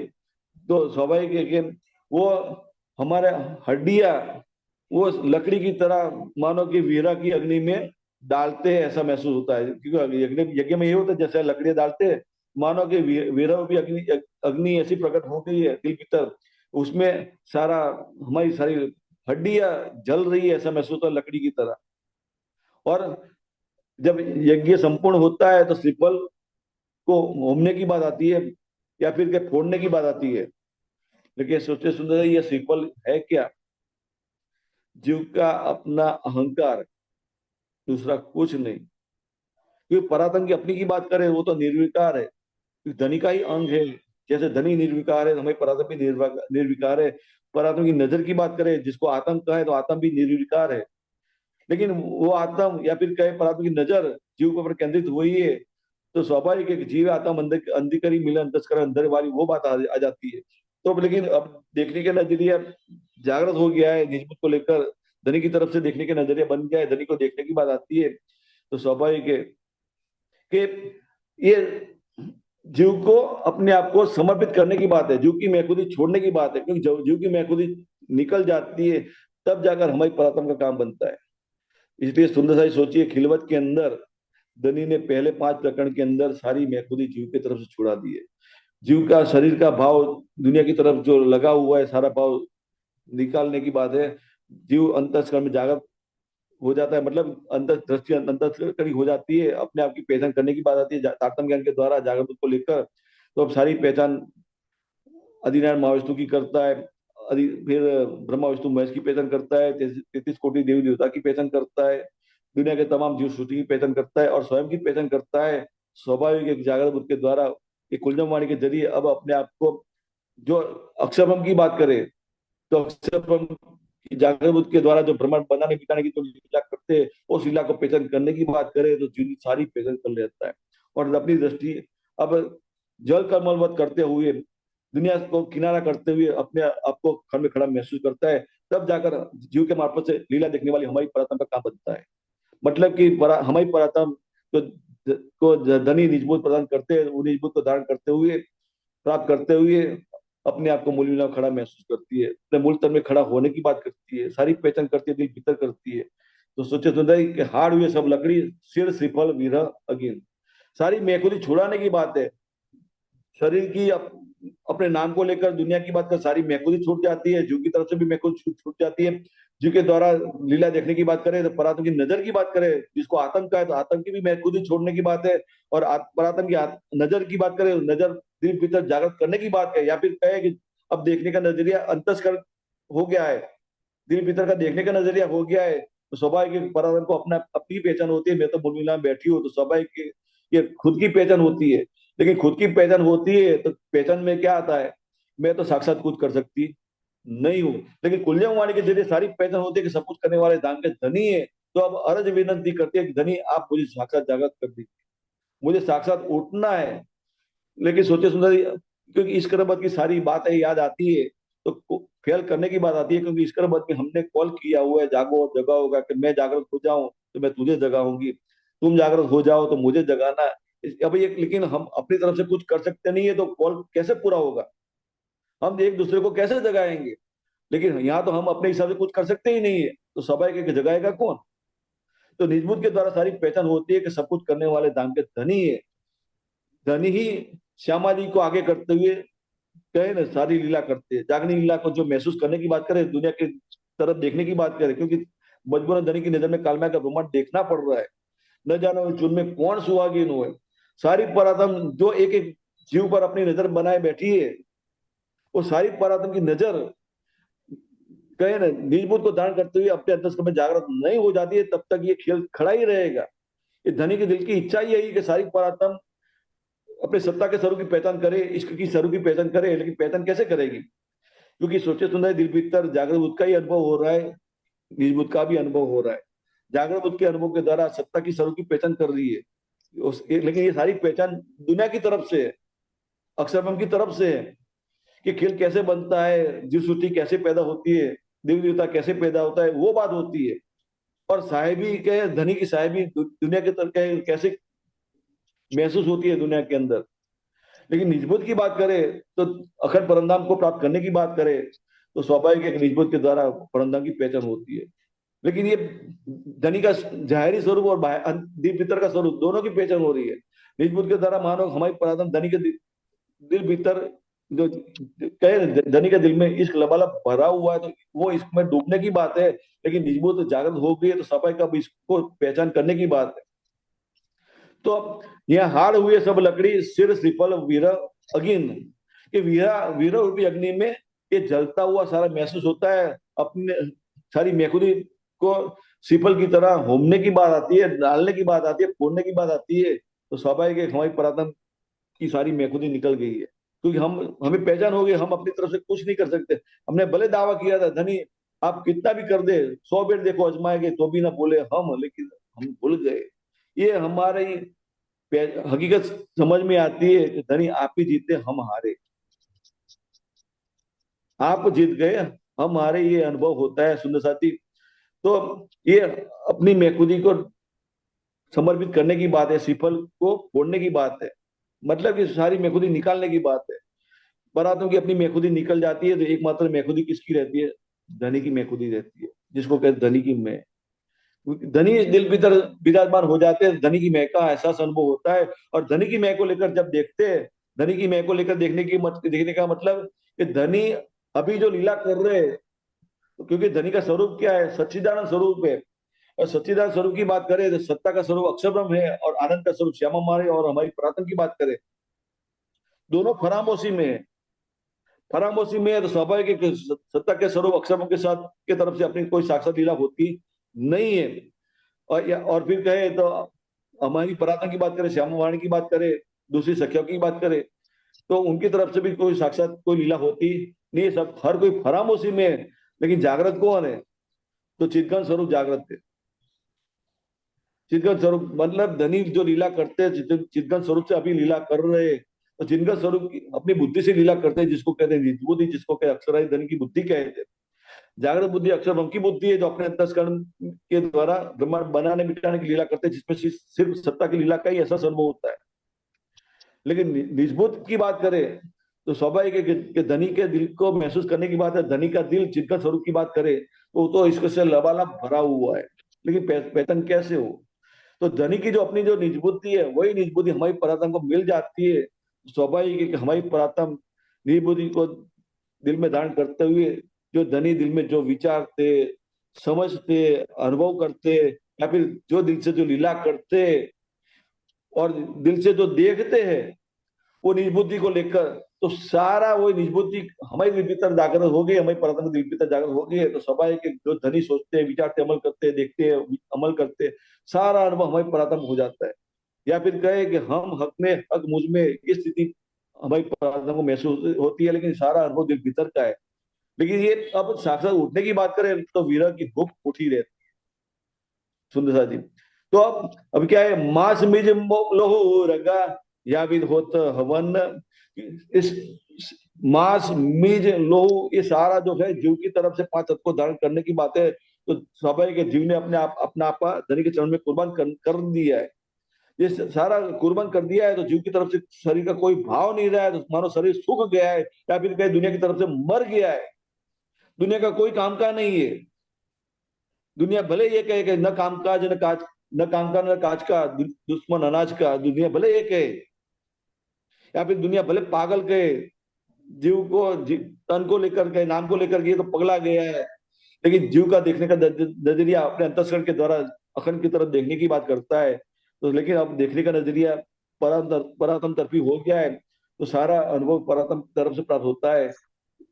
तो स्वाभाविक है कि वो हमारे हड्डियां वो लकड़ी की तरह मानो कि वीरा की अग्नि में डालते हैं, ऐसा महसूस होता है। क्योंकि यज्ञ यज्ञ में ये होता है, जैसे लकड़ियां डालते हैं, मानो कि वीरा भी अग्नि अग्नि ऐसी प्रकट हो गई है दिल भीतर, उसमें सारा हमारी सारी हड्डियां जल रही है, ऐसा महसूस होता है लकड़ी की तरह। और जब यज्ञ संपूर्ण होता है तो श्रीफल को होमने की बात आती है, या फिर के फोड़ने की बात आती है। लेकिन सोचे सुंदर ये श्रीफल है क्या? जीव का अपना अहंकार, दूसरा कुछ नहीं। क्योंकि परातन की अपनी की बात करें वो तो निर्विकार है, क्योंकि धनी का ही अंग है। जैसे धनी निर्विकार है, हमारी परातन भी निर्विकार है। परातन की नजर की बात करें, जिसको आत्म कहे तो आत्म भी निर्विकार है। लेकिन वो आत्म या फिर कहे परात्मा की नजर जीव के ऊपर केंद्रित हुई है, तो स्वाभाविक है कि जीव आत्मा अंदर अंधिकरी मिलन तस्कर अंदर वाली वो बात आ जाती है। तो अब लेकिन अब देखने का नजरिया जागृत हो गया है, निजमुत को लेकर धनी की तरफ से देखने का नजरिया बन गया है, धनी को देखने की बात आती है। तो स्वाभाविक है कि ये जीव को अपने आप को समर्पित करने की बात है, जीव की महखुदी छोड़ने की बात है, क्योंकि जब जीव की महखुदी निकल जाती है तब जाकर हमारी पराक्रम का काम बनता है। इसलिए सुंदर साई सोचिए, खिलवत के अंदर धनी ने पहले 5 प्रकरण के अंदर सारी महखुदी जीव की तरफ से छुड़ा दी है। जीव का शरीर का भाव दुनिया की तरफ जो लगा हुआ है, सारा भाव निकालने की बात है। जीव अंतःकरण में जागृत हो जाता है, मतलब अंतर दृष्टि अंतःकरण हो जाती है, अपने आप की पहचान करने की बात आती है तारतम्य ज्ञान के द्वारा जागृत को लेकर। तो अब सारी पहचान आदिनारायण महाविष्णु की करता है, फिर ब्रह्मा विष्णु महेश की पहचान करता है, 33 कोटि देवी देवता की पहचान करता है, दुनिया के तमाम जीव सृष्टि की पहचान करता है और स्वयं की पहचान करता है। स्वाभाविक एक जागृत बुद्ध के द्वारा एक कुलजम वाणी के जरिए अब अपने आप को, जो अक्षर ब्रह्म की बात करें तो अक्षर ब्रह्म की जागृत बुद्ध के द्वारा जो ब्रह्मांड बनाने बिताने की जो लीला करते हैं उस लीला को पहचान करने की बात करें तो जीव सारी पहचान कर लेता है। और अपनी दृष्टि अब जल कमलवत करते हुए, दुनिया को किनारा करते हुए अपने आप को खड़ में खड़ा महसूस करता है। तब जाकर जीव के मार्फत से लीला देखने वाली हमारी परात्म का काम बनता है। मतलब कि हमारी परात्म तो को धनी निजबूत प्रदान करते हैं, वो निजबूत को धारण करते हुए, प्राप्त करते हुए अपने आप को मूल में खड़ा महसूस करती है, अपने मूल तल में खड़ा होने की बात करती है, सारी पहचान करती है, दिल भीतर करती है। तो सोचे सुंदर कि हाड़ हुए सब लकड़ी, सिर श्रीफल विरह अगिन, सारी मैकुली छुड़ाने की बात है। शरीर की अपने नाम को लेकर दुनिया की बात कर सारी महकुदी छूट जाती है, जीव की तरफ से भी महकुद छूट जाती है। जीव के द्वारा लीला देखने की बात करें तो परात्म की नजर की बात करें, जिसको आतंक का है तो आतंक की भी महकुदी छोड़ने की बात है। और परात्म की नजर की बात करें, नजर दिल भीतर जागृत करने की बात है, या फिर कहे कि अब देखने का नजरिया अंतस्कर हो गया है, दिल भीतर का देखने का नजरिया हो गया है। तो स्वाभाविक परात्म को अपना अपनी पहचान होती है। मैं तो मूल में बैठी हूँ तो स्वाभाविक ये खुद की पहचान होती है। लेकिन खुद की पहचान होती है तो पहचान में क्या आता है, मैं तो साक्षात कुछ कर सकती नहीं हूँ। लेकिन कुलजम वाणी के जरिए सारी पहचान होती है कि सब कुछ करने वाले दान के धनी है। तो अब अर्ज विनंती करती है कि धनी आप मुझे साक्षात जागृत कर दीजिए, मुझे साक्षात उठना है। लेकिन सोचे सुंदर, क्योंकि ईश्वरबद्ध की सारी बातें याद आती है तो फेल करने की बात आती है, क्योंकि ईश्वरबद्ध में हमने कॉल किया हुआ है, जागो जगा होगा कि मैं जागृत हो जाऊं तो मैं तुझे जगाऊंगी, तुम जागृत हो जाओ तो मुझे जगाना है। अब ये लेकिन हम अपनी तरफ से कुछ कर सकते नहीं है तो कॉल कैसे पूरा होगा, हम एक दूसरे को कैसे जगाएंगे। लेकिन यहाँ तो हम अपने हिसाब से कुछ कर सकते ही नहीं है, तो स्वाभाविक जगाएगा कौन। तो निजमुत के द्वारा सारी पहचान होती है कि सब कुछ करने वाले दाम के धनी है। धनी ही श्यामा जी को आगे करते हुए कहे ना सारी लीला करते हैं। जागनी लीला को जो महसूस करने की बात करें, दुनिया की तरफ देखने की बात करें, क्योंकि मजबूरन धनी की नजर में कालमा का ब्रह्मांड देखना पड़ रहा है। न जानो उनमें कौन सुहागिन हुए, सारी परातम जो एक एक जीव पर अपनी नजर बनाए बैठी है, वो सारी परातम की नजर कहे ना निजबूत को धारण करते हुए अपने अंतस्कर में जागृत नहीं हो जाती है, तब तक ये खेल खड़ा ही रहेगा। ये धनी के दिल की इच्छा ही यही कि सारी परातम अपने सत्ता के स्वरूप की पहचान करे, इश्क की स्वरूप की पहचान करे। लेकिन पहचान कैसे करेगी, क्योंकि सोचे सुंदर दिल भीतर जागृत बुद्ध का ही अनुभव हो रहा है, निज बुद्ध का भी अनुभव हो रहा है। जागृत बुद्ध के अनुभव के द्वारा सत्ता की स्वरूप की पहचान कर रही है। लेकिन ये सारी पहचान दुनिया की तरफ से है, अक्षरब्रह्म की तरफ से है, कि खेल कैसे बनता है, जीव सृष्टि कैसे पैदा होती है, देवी देवता कैसे पैदा होता है, वो बात होती है। और साहेबी के धनी की साहेबी दुनिया के तरफ कैसे महसूस होती है दुनिया के अंदर। लेकिन निजबुत की बात करें तो अखंड परमधाम को प्राप्त करने की बात करें तो स्वाभाविक है कि निजबुत के द्वारा परमधाम की पहचान होती है। लेकिन ये धनी का जाहिरी स्वरूप और दीप भीतर का स्वरूप दोनों की पहचान हो रही है। निजबुत के द्वारा मानो हमारी पराधम धनी के दिल भीतर जो कहे धनी के दिल में इश्क लबालब भरा हुआ है, तो वो इश्क में डूबने की बात है। लेकिन निजबुत जागृत हो गई है तो स्वाभाविक अब इसको पहचान करने की बात है। तो अब यह हाड़ हुए सब लकड़ी, सिर श्रीफल वीरह अगिन, कि वीरा वीरह रूपी अग्नि में ये जलता हुआ सारा महसूस होता है। अपने सारी मेखुदी को श्रीफल की तरह होमने की बात आती है, डालने की बात आती है, फोड़ने की बात आती है। तो स्वाभाविक है हमारी परातन की सारी मेखुदी निकल गई है, क्योंकि हम हमें पहचान हो गई, हम अपनी तरफ से कुछ नहीं कर सकते। हमने भले दावा किया था धनी आप कितना भी कर दे, 100 बेर देखो आजमाएंगे तो भी ना बोले हम, लेकिन हम भूल गए। ये हमारे हकीकत समझ में आती है कि धनी आप ही जीते हम हारे, आप जीत गए हम हारे, ये अनुभव होता है सुंदर साथी। तो ये अपनी महफूदी को समर्पित करने की बात है, सिफल को फोड़ने की बात है, मतलब कि सारी महफूदी निकालने की बात है। बारातों की अपनी महफूदी निकल जाती है तो एकमात्र महफूदी किसकी रहती है? धनी की महफूदी रहती है, जिसको कहते धनी की मैं। धनी दिल भीतर विराजमान हो जाते हैं, धनी की मह का एहसास अनुभव होता है। और धनी की मह को लेकर जब देखते हैं, धनी की मह को लेकर देखने का मतलब कि धनी अभी जो लीला कर रहे हैं, क्योंकि धनी का स्वरूप क्या है? सच्चिदानंद स्वरूप है। और सच्चिदानंद स्वरूप की बात करें तो सत्ता का स्वरूप अक्षर ब्रह्म है, और आनंद का स्वरूप श्यामा मारे, और हमारी पुरातन की बात करें, दोनों फरामोशी में है। फरामोशी में है तो स्वाभाविक है कि सत्ता के स्वरूप अक्षर ब्रह्म के साथ के तरफ से अपनी कोई साक्षात लीला होती नहीं है। और फिर कहे तो हमारी परातन की बात करें, श्यामा वाणी की बात करें, दूसरी सखियों की बात करें, तो उनकी तरफ से भी कोई साक्षात कोई लीला होती नहीं है। सब हर कोई फरामोशी में है, लेकिन जागृत कौन है? तो चिदघन स्वरूप जागृत है। चिदघन स्वरूप मतलब धनी जो लीला करते हैं, चिदघन स्वरूप से अभी लीला कर रहे हैं। तो चिदघन स्वरूप अपनी बुद्धि से लीला करते हैं, जिसको कहते हैं निज बुद्धि, जिसको कहते हैं अक्षराधीन धनी की बुद्धि कहते हैं। जागृत बुद्धि अक्षर ब्रह्म की बुद्धि है, जो अपने अंतस्करण के द्वारा ब्रह्मांड बनाने मिटाने की लीला करते हैं, जिसमें सिर्फ सत्ता की लीला का ही ऐसा अनुभव होता है। लेकिन निजबुद्ध की बात करें तो स्वाभाविक है कि धनी के दिल को महसूस करने की बात है। धनी का दिल चिदघन स्वरूप की बात करे तो इसको से लबालब भरा हुआ है। लेकिन पहचान कैसे हो? तो धनी की जो अपनी जो निजबुद्धि है, वही निजबुद्धि हमारी परात्म को मिल जाती है। स्वाभाविक है कि हमारी परात्म निजबुद्धि को दिल में धारण करते हुए, जो धनी दिल में जो विचारते, समझते, अनुभव करते, या फिर जो दिल से जो लीला करते और दिल से जो देखते हैं, वो निज बुद्धि को लेकर, तो सारा वो निज बुद्धि हमारी दिल भीतर जागृत हो गई, हमारी परात्म दिल भीतर जागृत हो गई है। तो स्वाभाविक है जो धनी सोचते हैं, विचारते, अमल करते हैं, देखते हैं, अमल करते हैं, सारा अनुभव हमारी परात्म हो जाता है। या फिर कहे कि हम हक में, हक मुझ में, ये स्थिति हमारी परात्म को महसूस होती है, लेकिन सारा अनुभव दिल भीतर का है। लेकिन ये अब साक्षात उठने की बात करें तो विरह की भूख उठी रहती है सुंदर सा जी। तो अब क्या है? मांस मिज लोहू रगा या विद होत हवन। इस मांस मिज लोहू, ये सारा जो है जीव की तरफ से पांच तत्व को धारण करने की बात है। तो स्वाभाविक है जीव ने अपना आपा धनी के चरण में कुर्बान कर दिया है। ये सारा कुर्बान कर दिया है, तो जीव की तरफ से शरीर का कोई भाव नहीं रहा है, तो मानो शरीर सूख गया है, या फिर कहीं दुनिया की तरफ से मर गया है। दुनिया का कोई काम का नहीं है। दुनिया भले ये कहे कि न काम काज न काज, न काम का न काज का, दुश्मन अनाज का, दुनिया भले ये कहे, या फिर दुनिया भले पागल कहे, जीव को तन को लेकर के, नाम को लेकर के ये तो पगला गया है। लेकिन जीव का देखने का नजरिया अपने अंतस्करण के द्वारा अखंड की तरफ देखने की बात करता है। तो लेकिन अब देखने का नजरिया परातम तरफी हो गया है, तो सारा अनुभव परातम तरफ से प्राप्त होता है।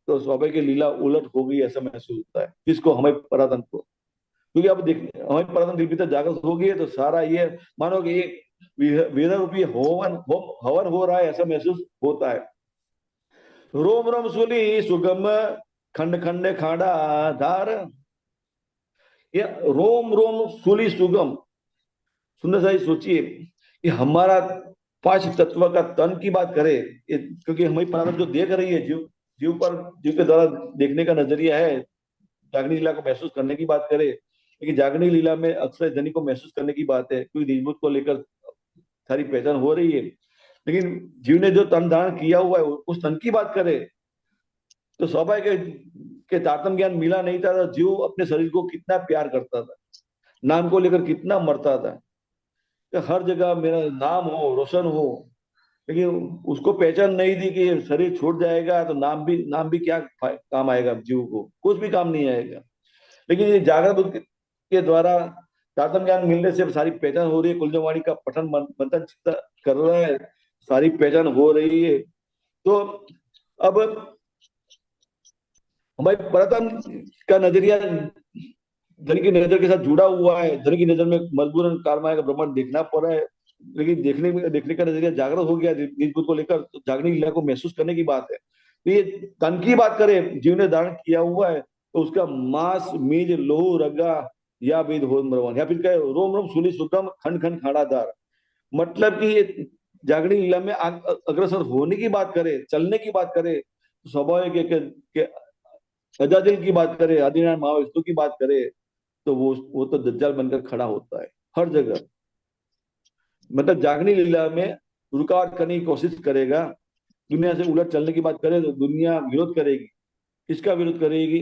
तो स्वाभाविक लीला उलट हो गई ऐसा महसूस होता है, किसको? हमें परातम को। क्योंकि अब देख हमारी परातन दिल भीतर जागृत हो गई है, तो सारा ये मानो कि ये वेद रूपी हवन हो रहा है ऐसा महसूस होता है। रोम रोम सुली सुगम खंड खंड खाड़ा धार। ये रोम रोम सुली सुगम, सुंदर सा सोचिए कि हमारा पांच तत्व का तन की बात करें, क्योंकि हमारी परामर्श जो देख रही है जीव, जीव के द्वारा देखने का नजरिया है, जागनी लीला को महसूस करने की बात करें। लेकिन जागनी लीला में अक्सर धनी को महसूस करने की बात है, क्योंकि निजबुद्ध को लेकर सारी पहचान हो रही है। लेकिन जीव ने जो तन धारण किया हुआ है, उस तन की बात करें तो स्वाभाविक है कि तारतम ज्ञान मिला नहीं था, तो जीव अपने शरीर को कितना प्यार करता था, नाम को लेकर कितना मरता था कि हर जगह मेरा नाम हो, रोशन हो। लेकिन उसको पहचान नहीं दी कि शरीर छूट जाएगा तो नाम भी क्या काम आएगा, जीव को कुछ भी काम नहीं आएगा। लेकिन ये जागृत बुद्धि के द्वारा तारतम ज्ञान मिलने से सारी पहचान हो रही है, कुलजवाणी का पठन मंथन चिंतन कर रहा है, सारी पहचान हो रही है। तो अब हमारे प्रथम का नजरिया धन की नजर के साथ जुड़ा हुआ है। धन की नजर में मजबूरन कार्माया का ब्रह्मांड देखना पड़ रहा है, लेकिन देखने का नजरिया जागृत हो गया निज बुद्ध को लेकर, तो जागने लीला को महसूस करने की बात है। तो ये तन की बात करें, जीव ने धारण किया हुआ है, तो उसका मांस मीज लोहू रगा या वेद हो मरवान, या फिर कहे रोम रोम सुनी सुगम खंड खंड खाड़ादार। मतलब कि ये जागरण लीला में अग्रसर होने की बात करे, चलने की बात करे, तो स्वाभाविक है कि अजादिल की बात करे, आदिनारायण महाविष्णु की बात करे, तो वो तो दज्जाल बनकर खड़ा होता है हर जगह। मतलब जागनी लीला में रुकावट करने की कोशिश करेगा, दुनिया से उलट चलने की बात करे तो दुनिया विरोध करेगी। किसका विरोध करेगी?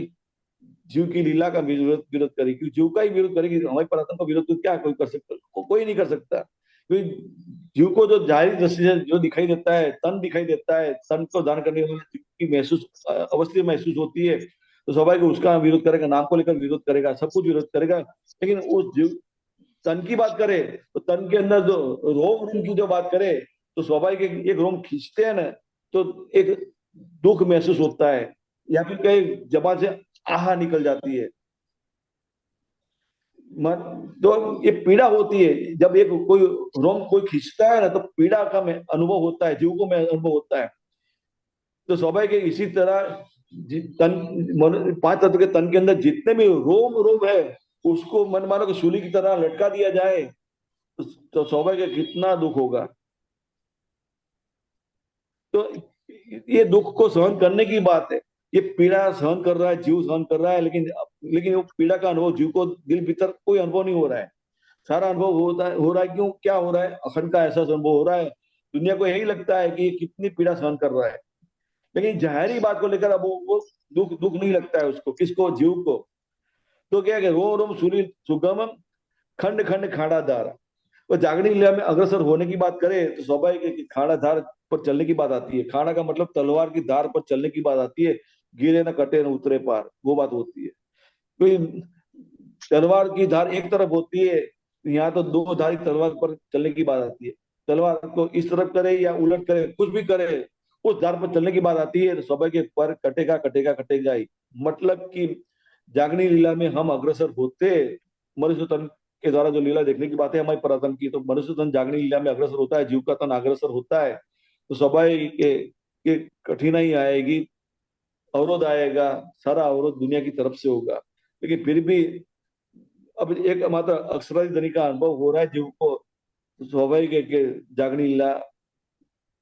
जीव की लीला का विरोध विरोध करेगी, क्योंकि जीव का ही विरोध करेगी। हमारे परात्म का विरोध तो क्या कोई कर सकता? कोई नहीं कर सकता, क्योंकि जीव को जो जाहिर दृष्टि से जो दिखाई देता है, तन दिखाई देता है, तन को दान करने वाले जीव की महसूस अवस्था महसूस होती है, तो स्वाभाविक उसका विरोध करेगा, नाम को लेकर विरोध करेगा, सब कुछ विरोध करेगा। लेकिन उस जीव तन की बात करे तो तन के अंदर जो रोम रोम की जो बात करे, तो स्वाभाविक एक रोम खींचते हैं ना, तो एक दुख महसूस होता है, या फिर कहीं जबान से आहा निकल जाती है। तो ये पीड़ा होती है जब एक कोई रोम कोई खींचता है ना, तो पीड़ा का अनुभव होता है, जीव को में अनुभव होता है। तो स्वाभाविक है इसी तरह तन, पांच तत्व के तन के अंदर जितने भी रोम रोम है, उसको मन मानो कि सूली की तरह लटका दिया जाए, तो स्वाभाविक है कितना दुख होगा। तो ये दुख को सहन करने की बात है। ये पीड़ा सहन कर रहा है, जीव सहन कर रहा है, लेकिन लेकिन वो पीड़ा का अनुभव जीव को दिल भीतर कोई अनुभव नहीं हो रहा है। सारा अनुभव होता है, हो रहा है क्यों? क्या हो रहा है? अखंड का ऐसा अनुभव हो रहा है। दुनिया को यही लगता है कि ये कितनी पीड़ा सहन कर रहा है, लेकिन जाहिरी बात को लेकर अब वो दुख दुख नहीं लगता है उसको। किसको? जीव को। तो क्या है, रोम रोम सूरी सुगम, खंड खंड खाड़ा धार। वो जागरण लीला में अग्रसर होने की बात करे तो स्वाभाविक है कि खाड़ा धार पर चलने की बात आती है। खाड़ा का मतलब तलवार की धार पर चलने की बात आती है। गिरे न कटे न उतरे पार, वो बात होती है। कोई तलवार की धार एक तरफ होती है, यहाँ तो दो धारी तलवार पर चलने की बात आती है। तलवार को इस तरफ करे या उलट करे, कुछ भी करे, उस धार पर चलने की बात आती है, तो स्वाभाविक पर कटेगा कटेगा कटेगा ही। मतलब कि जागनी लीला में हम अग्रसर होते, मनुष्य तन के द्वारा जो लीला देखने की बात है हमारे परातन की, तो मनुष्य तन जागनी लीला में अग्रसर होता है, जीव का तन अग्रसर होता है, तो स्वाभाविक कि कठिनाई आएगी, अवरोध आएगा। सारा अवरोध दुनिया की तरफ से होगा, लेकिन फिर भी अब एक मात्र अक्षराधि का अनुभव हो रहा है जीव को। तो स्वाभाविक है कि जागनी लीला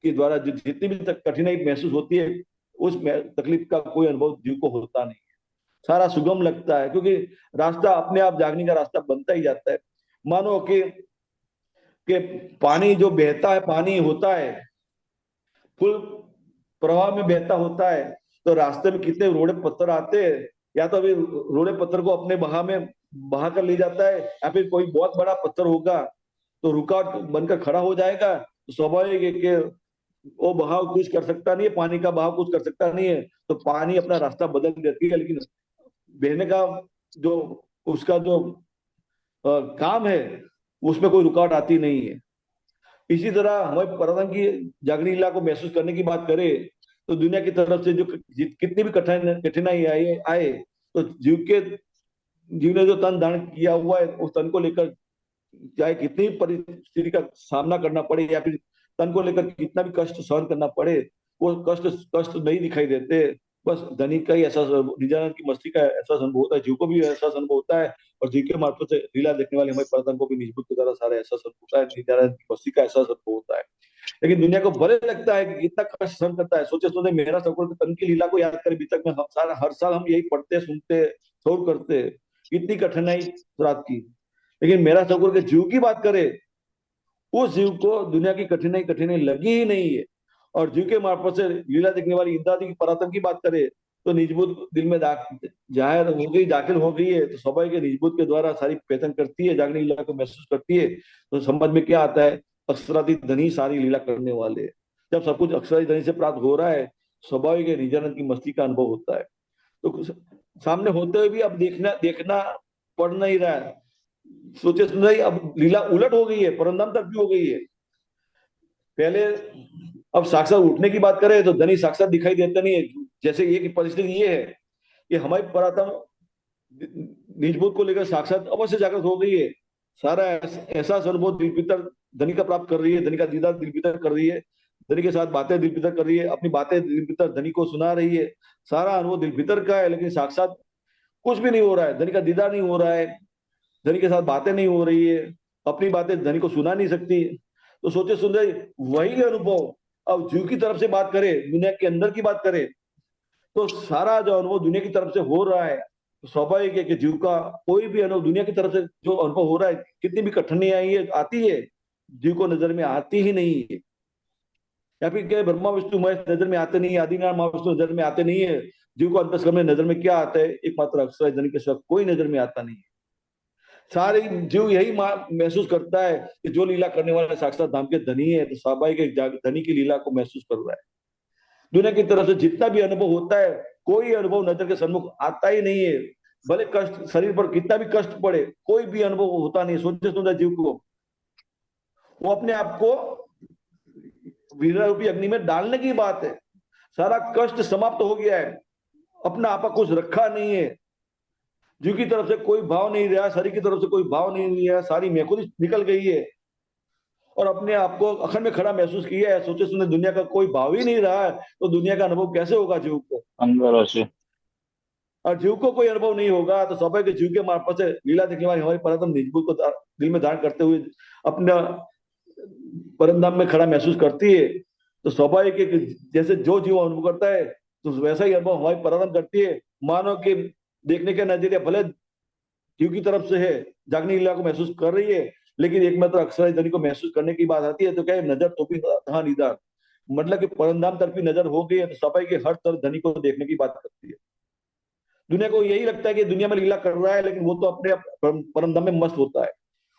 के द्वारा जितनी भी कठिनाई महसूस होती है, उस तकलीफ का कोई अनुभव जीव को होता नहीं। सारा सुगम लगता है, क्योंकि रास्ता अपने आप जागने का रास्ता बनता ही जाता है। मानो कि पानी जो बहता है, पानी होता है, फुल प्रवाह में बहता होता है, तो रास्ते में कितने रोड़े पत्थर आते हैं, या तो अभी रोड़े पत्थर को अपने बहा में बहा कर ले जाता है, या फिर कोई बहुत बड़ा पत्थर होगा तो रुकावट बनकर खड़ा हो जाएगा। तो स्वाभाविक है कि वो बहाव कुछ कर सकता नहीं है, पानी का बहाव कुछ कर सकता नहीं है, तो पानी अपना रास्ता बदल देती है, लेकिन बहने का जो उसका जो काम है, उसमें कोई रुकावट आती नहीं है। इसी तरह हमें परम की जागरण लीला को महसूस करने की बात करें, तो दुनिया की तरफ से जो कितनी भी कठिनाई आए आए, तो जीव ने जो तन धारण किया हुआ है, उस तन को लेकर चाहे कितनी परिस्थिति का सामना करना पड़े, या फिर तन को लेकर कितना भी कष्ट सहन करना पड़े, वो कष्ट कष्ट नहीं दिखाई देते। बस धनिक का ही एहसास, निजानंद की मस्ती का एहसास अनुभव होता है, जीव को भी एहसास अनुभव होता है, और जीव के मार्फत से लीला देखने वाले हमारे परतन को भी निजबुद्ध के द्वारा सारा एहसास अनुभव होता है, निजानंद की मस्ती का एहसास अनुभव होता है। लेकिन दुनिया को भले लगता है कि कितना कष्ट सहन करता है। सोचे सोचे मेरा सकुल के तन की लीला को याद कर, अभी तक में हम सारा हर साल हम यही पढ़ते सुनते सौर करते, कितनी कठिनाई रात की। लेकिन मेरा सकुल के जीव की बात करे, उस जीव को दुनिया की कठिनाई कठिनाई लगी ही नहीं है। और जीव के मार्फत से लीला देखने वाली इंद्रादि की परातन की बात करे, तो निजबुद्ध दिल में जाहिर हो गई, दाखिल हो गई है, तो स्वाभाविक है निजबुद्ध के द्वारा सारी पेतन करती है, जागनी लीला को महसूस करती है। तो समझ में क्या आता है? अक्षराधि धनी सारी लीला करने वाले। जब सब कुछ अक्षराधि धनी से प्राप्त हो रहा है, स्वाभाविक है निजानंद की मस्ती का अनुभव होता है। तो सामने होते हुए भी अब देखना देखना पड़ नहीं रहा है। सोचे सुना ही अब लीला उलट हो गई है, परंदम तक भी हो गई है। पहले अब साक्षात उठने की बात करें तो धनी साक्षात दिखाई देता नहीं है। जैसे ये की परिस्थिति ये है कि हमारी परातम निजबोध को लेकर साक्षात अवश्य जागृत हो गई है। सारा ऐसा अनुभव दिल भीतर धनी का प्राप्त कर रही है, धनी का दीदार दिल भीतर कर रही है, धनी के साथ बातें दिल भीतर कर रही है, अपनी बातें दिल भीतर धनी को सुना रही है। सारा अनुभव दिल भीतर का है, लेकिन साक्षात कुछ भी नहीं हो रहा है। धनी का दीदार नहीं हो रहा है, धनी के साथ बातें नहीं हो रही है, अपनी बातें धनी को सुना नहीं सकती। तो सोचे सुंदर वही अनुभव अब जीव की तरफ से बात करें, दुनिया के अंदर की बात करें, तो सारा जो अनुभव दुनिया की तरफ से हो रहा है, तो स्वाभाविक है कि जीव का कोई भी अनुभव दुनिया की तरफ से जो अनुभव हो रहा है, कितनी भी कठिनाई आती है, जीव को नजर में आती ही नहीं है। या फिर क्या ब्रह्मा विष्णु महेश नजर में आते नहीं है, आदिनारायण महाविष्णु नजर में आते नहीं है। जीव को अंतस्करण में नजर में क्या आता है? एकमात्र अक्षर धनी के सिवा कोई नजर में आता नहीं है। सारे जीव यही महसूस करता है कि जो लीला करने वाला साक्षात धाम के धनी है, तो स्वाभाविक है धनी की लीला को महसूस कर रहा है। दुनिया की तरफ से जितना भी अनुभव होता है, कोई अनुभव नजर के सम्मुख आता ही नहीं है। भले कष्ट शरीर पर कितना भी कष्ट पड़े, कोई भी अनुभव होता नहीं। सोचे सुंदर जीव को वो अपने आप को वीरा रूपी अग्नि में डालने की बात है। सारा कष्ट समाप्त हो गया है, अपना आपा कुछ रखा नहीं है, जीव की तरफ से कोई भाव नहीं रहा, शरीर की तरफ से कोई भाव नहीं रहा, सारी मैखुदी निकल गई है और अपने आप को अखंड में खड़ा महसूस किया है। सोचे सुने दुनिया का कोई भाव ही नहीं रहा है, तो दुनिया का अनुभव कैसे होगा जीव को? अंदर से। और जीव को कोई अनुभव नहीं होगा, तो स्वाभाविक जीव के मार्फत से लीला देखने वाली हमारी परम निजभूत को दिल में धारण करते हुए अपना परम धाम में खड़ा महसूस करती है। तो स्वाभाविक है कि जैसे जो जीव अनुभव करता है, तो वैसा ही अनुभव हमारी परम करती है। मानव के देखने का नजरिया भले जीव की तरफ से है, जागने लीला को महसूस कर रही है, लेकिन एकमात्र अक्षर धनी को महसूस करने की बात आती है, तो क्या है, नजर तो भी हाँ निदान, मतलब कि परमधाम तरफ की नजर हो गई है, तो स्वाभाविक हर तरफ धनी को देखने की बात करती है। दुनिया को यही लगता है कि दुनिया में लीला कर रहा है, लेकिन वो तो अपने परमधाम में मस्त होता है।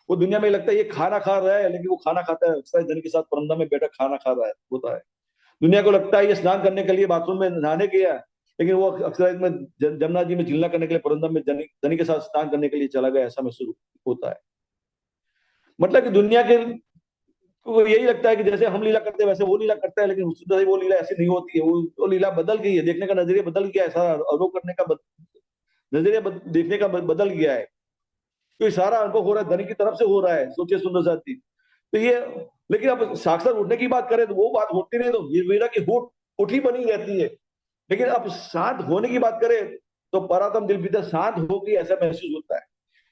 वो दुनिया में लगता है ये खाना खा रहा है, लेकिन वो खाना खाता है अक्षर धनी के साथ परमधाम में बैठा खाना खा रहा है होता है। दुनिया को लगता है ये स्नान करने के लिए बाथरूम में नहाने गया, लेकिन वो अक्सर में जमुना जी में झीलना करने के लिए परमधाम में धनी के साथ स्नान करने के लिए चला गया, ऐसा महसूस होता है। मतलब कि दुनिया के को यही लगता है कि जैसे हम लीला करते हैं वैसे वो लीला करता है, लेकिन वस्तुतः वो लीला ऐसी नहीं होती है। वो लीला बदल गई है, देखने का नजरिया बदल गया है, सारा अनुभव करने का नजरिया देखने का बदल गया है। तो ये सारा अनुभव हो रहा है धनी की तरफ से हो रहा है, सोचिए सुंदर साथी। तो ये, लेकिन अब साक्षर उठने की बात करें तो वो बात होती नहीं, तो ये वीरा की होठ उठी बनी रहती है। लेकिन अब शांत होने की बात करें तो परातम दिल भीतर शांत हो गई ऐसा महसूस होता है।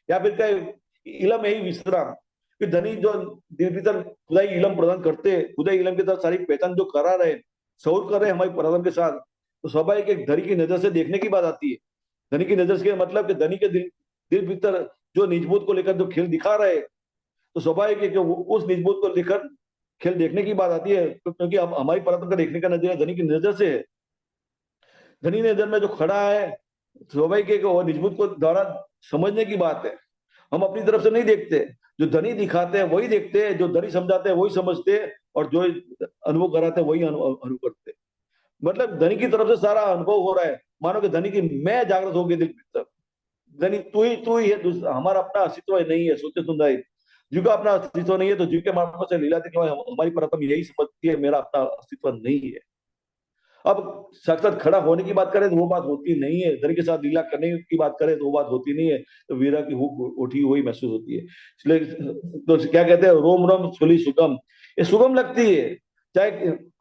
या फिर कहे इलम यही विश्राम, कि धनी जो दिल भीतर खुदाई इलम प्रदान करते, खुदाई इलम के साथ सारी पहचान जो करा रहे, शौर कर रहे हमारी परातम के साथ, तो स्वाभाविक एक धनी की नजर से देखने की बात आती है। धनी की नजर से मतलब कि धनी के दिल भीतर जो निजबोध को लेकर जो खेल दिखा रहे, तो स्वाभाविक है कि उस निजबोध को लेकर खेल देखने की बात आती है, क्योंकि अब हमारी परातम का देखने का नजरिया धनी की नजर से है। धनी नजर में जो खड़ा है, स्वाभाविक है कि वो निजबूत को द्वारा समझने की बात है। हम अपनी तरफ से नहीं देखते, जो धनी दिखाते हैं वही देखते हैं, जो धनी समझाते हैं वही समझते हैं, और जो अनुभव कराते हैं वही अनुभव करते हैं। मतलब धनी की तरफ से सारा अनुभव हो रहा है। मानो कि धनी की मैं जागृत हो गई दिल भीतर, धनी तू ही है, हमारा अपना अस्तित्व नहीं है। सोचे सुंदर जीव का अपना अस्तित्व नहीं है, तो जीव के मार्फत से लीला देखने वाली हमारी परतम यही समझती है मेरा अपना अस्तित्व नहीं है। अब साक्षात खड़ा होने की बात करें तो वो बात होती नहीं है, धन के साथ लीला करने की बात करें तो वो बात होती नहीं है। तो वीरा की उठी हुई महसूस होती है। इसलिए तो क्या कहते हैं, रोम रोम सुली सुगम, ये सुगम लगती है। चाहे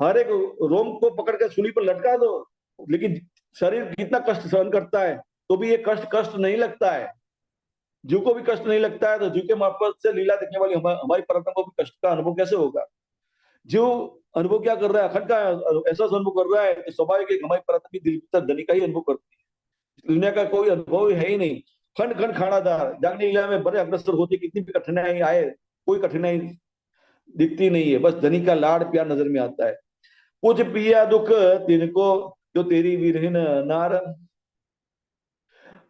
हर एक रोम को पकड़ कर सूली पर लटका दो, लेकिन शरीर कितना कष्ट सहन करता है, तो भी ये कष्ट कष्ट नहीं लगता है। जीव को भी कष्ट नहीं लगता है, तो जीव के मार्फत से लीला देखने वाली हमारी परंपरा को भी कष्ट का अनुभव कैसे होगा? जो अनुभव क्या कर रहा है, अखंड का ऐसा अनुभव कर रहा है कि स्वाभाविक है हमारी प्राथमिक दिल तक धनी का ही अनुभव करती है। दुनिया का कोई अनुभव है ही नहीं। खंड खंड खानादार जागने लीला में बड़े अग्रसर होते, कितनी भी कठिनाई आए कोई कठिनाई दिखती नहीं है, बस धनी का लाड़ प्यार नजर में आता है। कुछ पिया दुख तिनको जो तेरी विरहीन नार,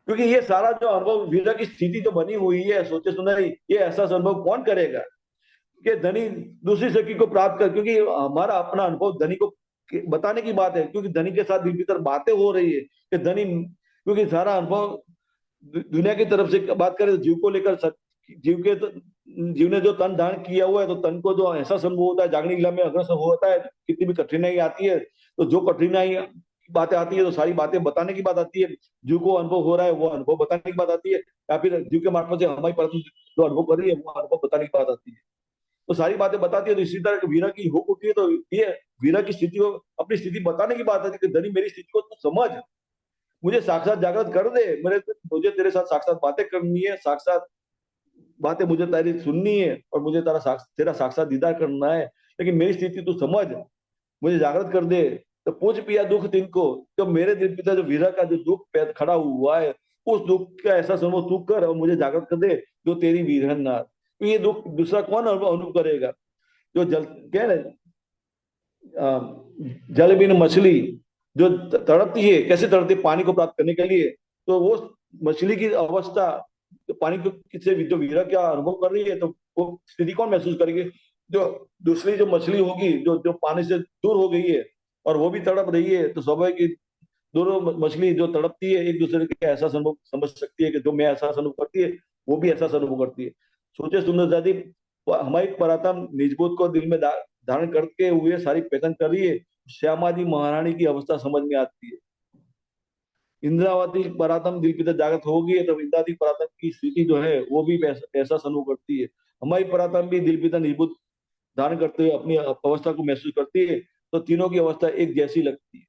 क्योंकि ये सारा जो अनुभव वीरा की स्थिति जो बनी हुई है, सोचे सुना ये ऐसा अनुभव कौन करेगा कि धनी दूसरी सखी को प्राप्त कर, क्योंकि हमारा अपना अनुभव धनी को बताने की बात है, क्योंकि धनी के साथ दिल भीतर बातें हो रही है कि धनी, क्योंकि सारा अनुभव दुनिया की तरफ से बात करें तो जीव को लेकर जीव के तो, जीव ने जो तन दान किया हुआ है, तो तन को जो ऐसा अनुभव होता है, जागने लीला में अग्रसर होता है, कितनी भी कठिनाई आती है, तो जो कठिनाई बातें आती है तो सारी बातें बताने की बात आती है। जीव को अनुभव हो रहा है वो अनुभव बताने की बात आती है, या फिर जीव के मार्फत से हमारी परम जो अनुभव कर रही है वो अनुभव बताने की बात आती है। तो सारी बातें बताती है। तो इसी तरह वीरा की हो उठी है, तो ये वीरा की स्थिति को, अपनी स्थिति बताने की बात है कि धनी मेरी स्थिति को तू समझ, मुझे साक्षात जागृत कर दे, मुझे तेरे साथ साक्षात बातें करनी है, साक्षात बातें मुझे तेरी सुननी है और मुझे तेरा साक्षात दीदार करना है, लेकिन मेरी स्थिति तू समझ, मुझे जागृत कर दे। तो पूछ पिया दुख तिनको, तो मेरे दिल पिता जो विरह का जो दुख खड़ा हुआ है, उस दुख का एहसास अनुभव तू कर और मुझे जागृत कर दे, जो तेरी विरहन नाथ। तो ये दुख दूसरा कौन अनुभव करेगा? जो जल क्या है ना, जल बिन मछली जो तड़पती है, कैसे तड़पती है पानी को प्राप्त करने के लिए, तो वो मछली की अवस्था, तो पानी को किससे जो विरह क्या अनुभव कर रही है, तो वो स्थिति कौन महसूस करेगी? जो दूसरी जो मछली होगी, जो जो पानी से दूर हो गई है और वो भी तड़प रही है, तो स्वाभाविक कि दोनों मछली जो तड़पती है एक दूसरे के एहसास अनुभव समझ सकती है, कि जो मैं एहसास अनुभव करती है वो भी एहसास अनुभव करती है। सोचे सुंदर जाति, हमारी परातम निजबोध को दिल में धारण करके हुए सारी पहचान कर रही है। श्यामाजी महारानी की अवस्था समझ में आती है। इंद्रावती परातम दिल की जागृत होगी है, तो इंद्रावती परातम की स्थिति जो है वो भी एहसास अनुभव करती है। हमारी परातम भी दिल पिता निजबुद्ध धारण करते हुए अपनी अवस्था को महसूस करती है, तो तीनों की अवस्था एक जैसी लगती है,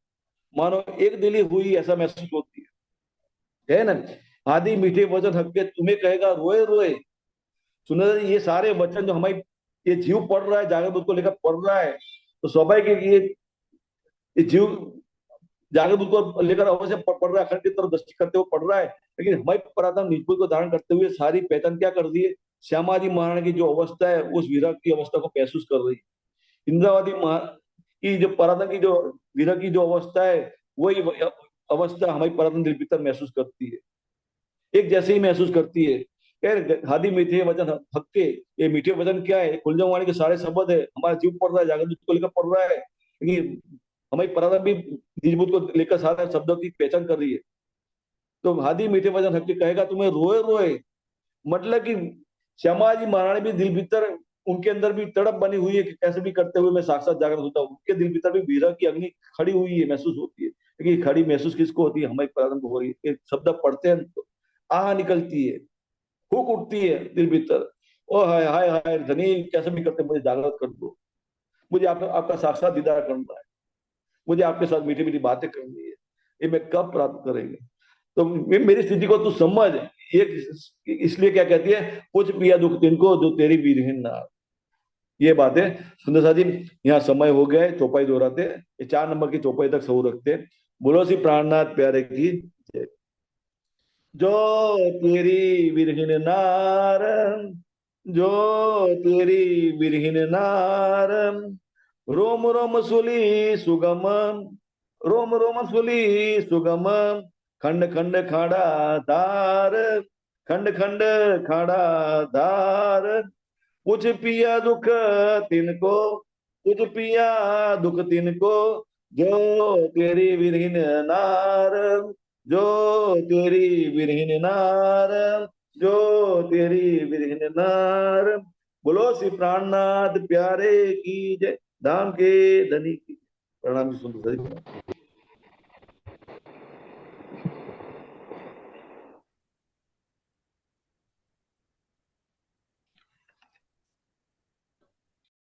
मानो एक दिली हुई ऐसा महसूस होती है ना। आदि मीठे वचन हक के तुम्हें कहेगा रोए रोए। सुनो, ये सारे वचन जो हमारी ये जीव पढ़ रहा है, जागृत बुद्ध को लेकर पढ़ रहा है, तो स्वाभाविक है कि ये जीव जागृत बुद्ध को लेकर अवश्य पढ़ रहा है, अखंड की तरफ दृष्टि करते हुए पढ़ रहा है। लेकिन हमारी परातम निज बुद्ध को धारण करते हुए सारी पहचान क्या कर दी है? श्यामाजी महाराणा की जो अवस्था है, उस विरह की अवस्था को महसूस कर रही है। इंद्रावती की जो परातन की जो विरह की जो अवस्था है, वही अवस्था हमारी परातन दिल भीतर महसूस करती है, एक जैसे ही महसूस करती है। यार हादी मीठे वचन हक्के, ये मीठे वचन क्या है? कुलजम वाणी के सारे शब्द है, हमारा जीव पढ़ रहा है, जागृत को लेकर पढ़ रहा है, लेकिन हमारी पराधन भी निजबूत को लेकर सारे शब्दों की पहचान कर रही है। तो हादी मीठे वचन हक्के कहेगा तुम्हें रोए रोए, मतलब कि श्यामा जी महारानी भी दिल भीतर, उनके अंदर भी तड़प बनी हुई है कि कैसे भी करते हुए मैं साक्षात जागृत होता हूँ। उनके दिल भीतर भी विरह की अग्नि खड़ी हुई है, महसूस होती है, लेकिन खड़ी महसूस किसको होती है? हमारी पराधन को हो रही है। एक शब्द पढ़ते हैं तो आह निकलती है, फूक उठती है दिल भीतर, ओ हाय हाय हाय धनी, कैसे भी करते मुझे जागृत कर दो, मुझे आपका साक्षात दीदार करना है, मुझे आपके साथ मीठी मीठी बातें करनी है, ये मैं कब प्राप्त करेंगे? तो मेरी स्थिति को तू समझ। ये इसलिए क्या कहती है, कुछ पिया दुख तिनको जो तेरी वीरहीन ना। ये बात है। सुंदर सा जी, यहाँ समय हो गया है, चौपाई दोहराते, ये 4 नंबर की चौपाई तक सही रखते। बोलो सी प्राणनाथ प्यारे की जय। जो तेरी विरहीन नार, जो तेरी विरहीन नार, रोम रोम सुली सुगम, रोम रोम सुली सुगम, खंड खंड खाड़ा धार, खंड खंड खाड़ा धार, कुछ पिया दुख तिनको, कुछ पिया दुख तिनको, जो तेरी विरहीन नार, जो तेरी विरहीन नार, जो तेरी विरहीन नार। बोलो श्री प्राणनाथ प्यारे की जय, धाम के धनी की। प्रणाम जी, सुंदर जी।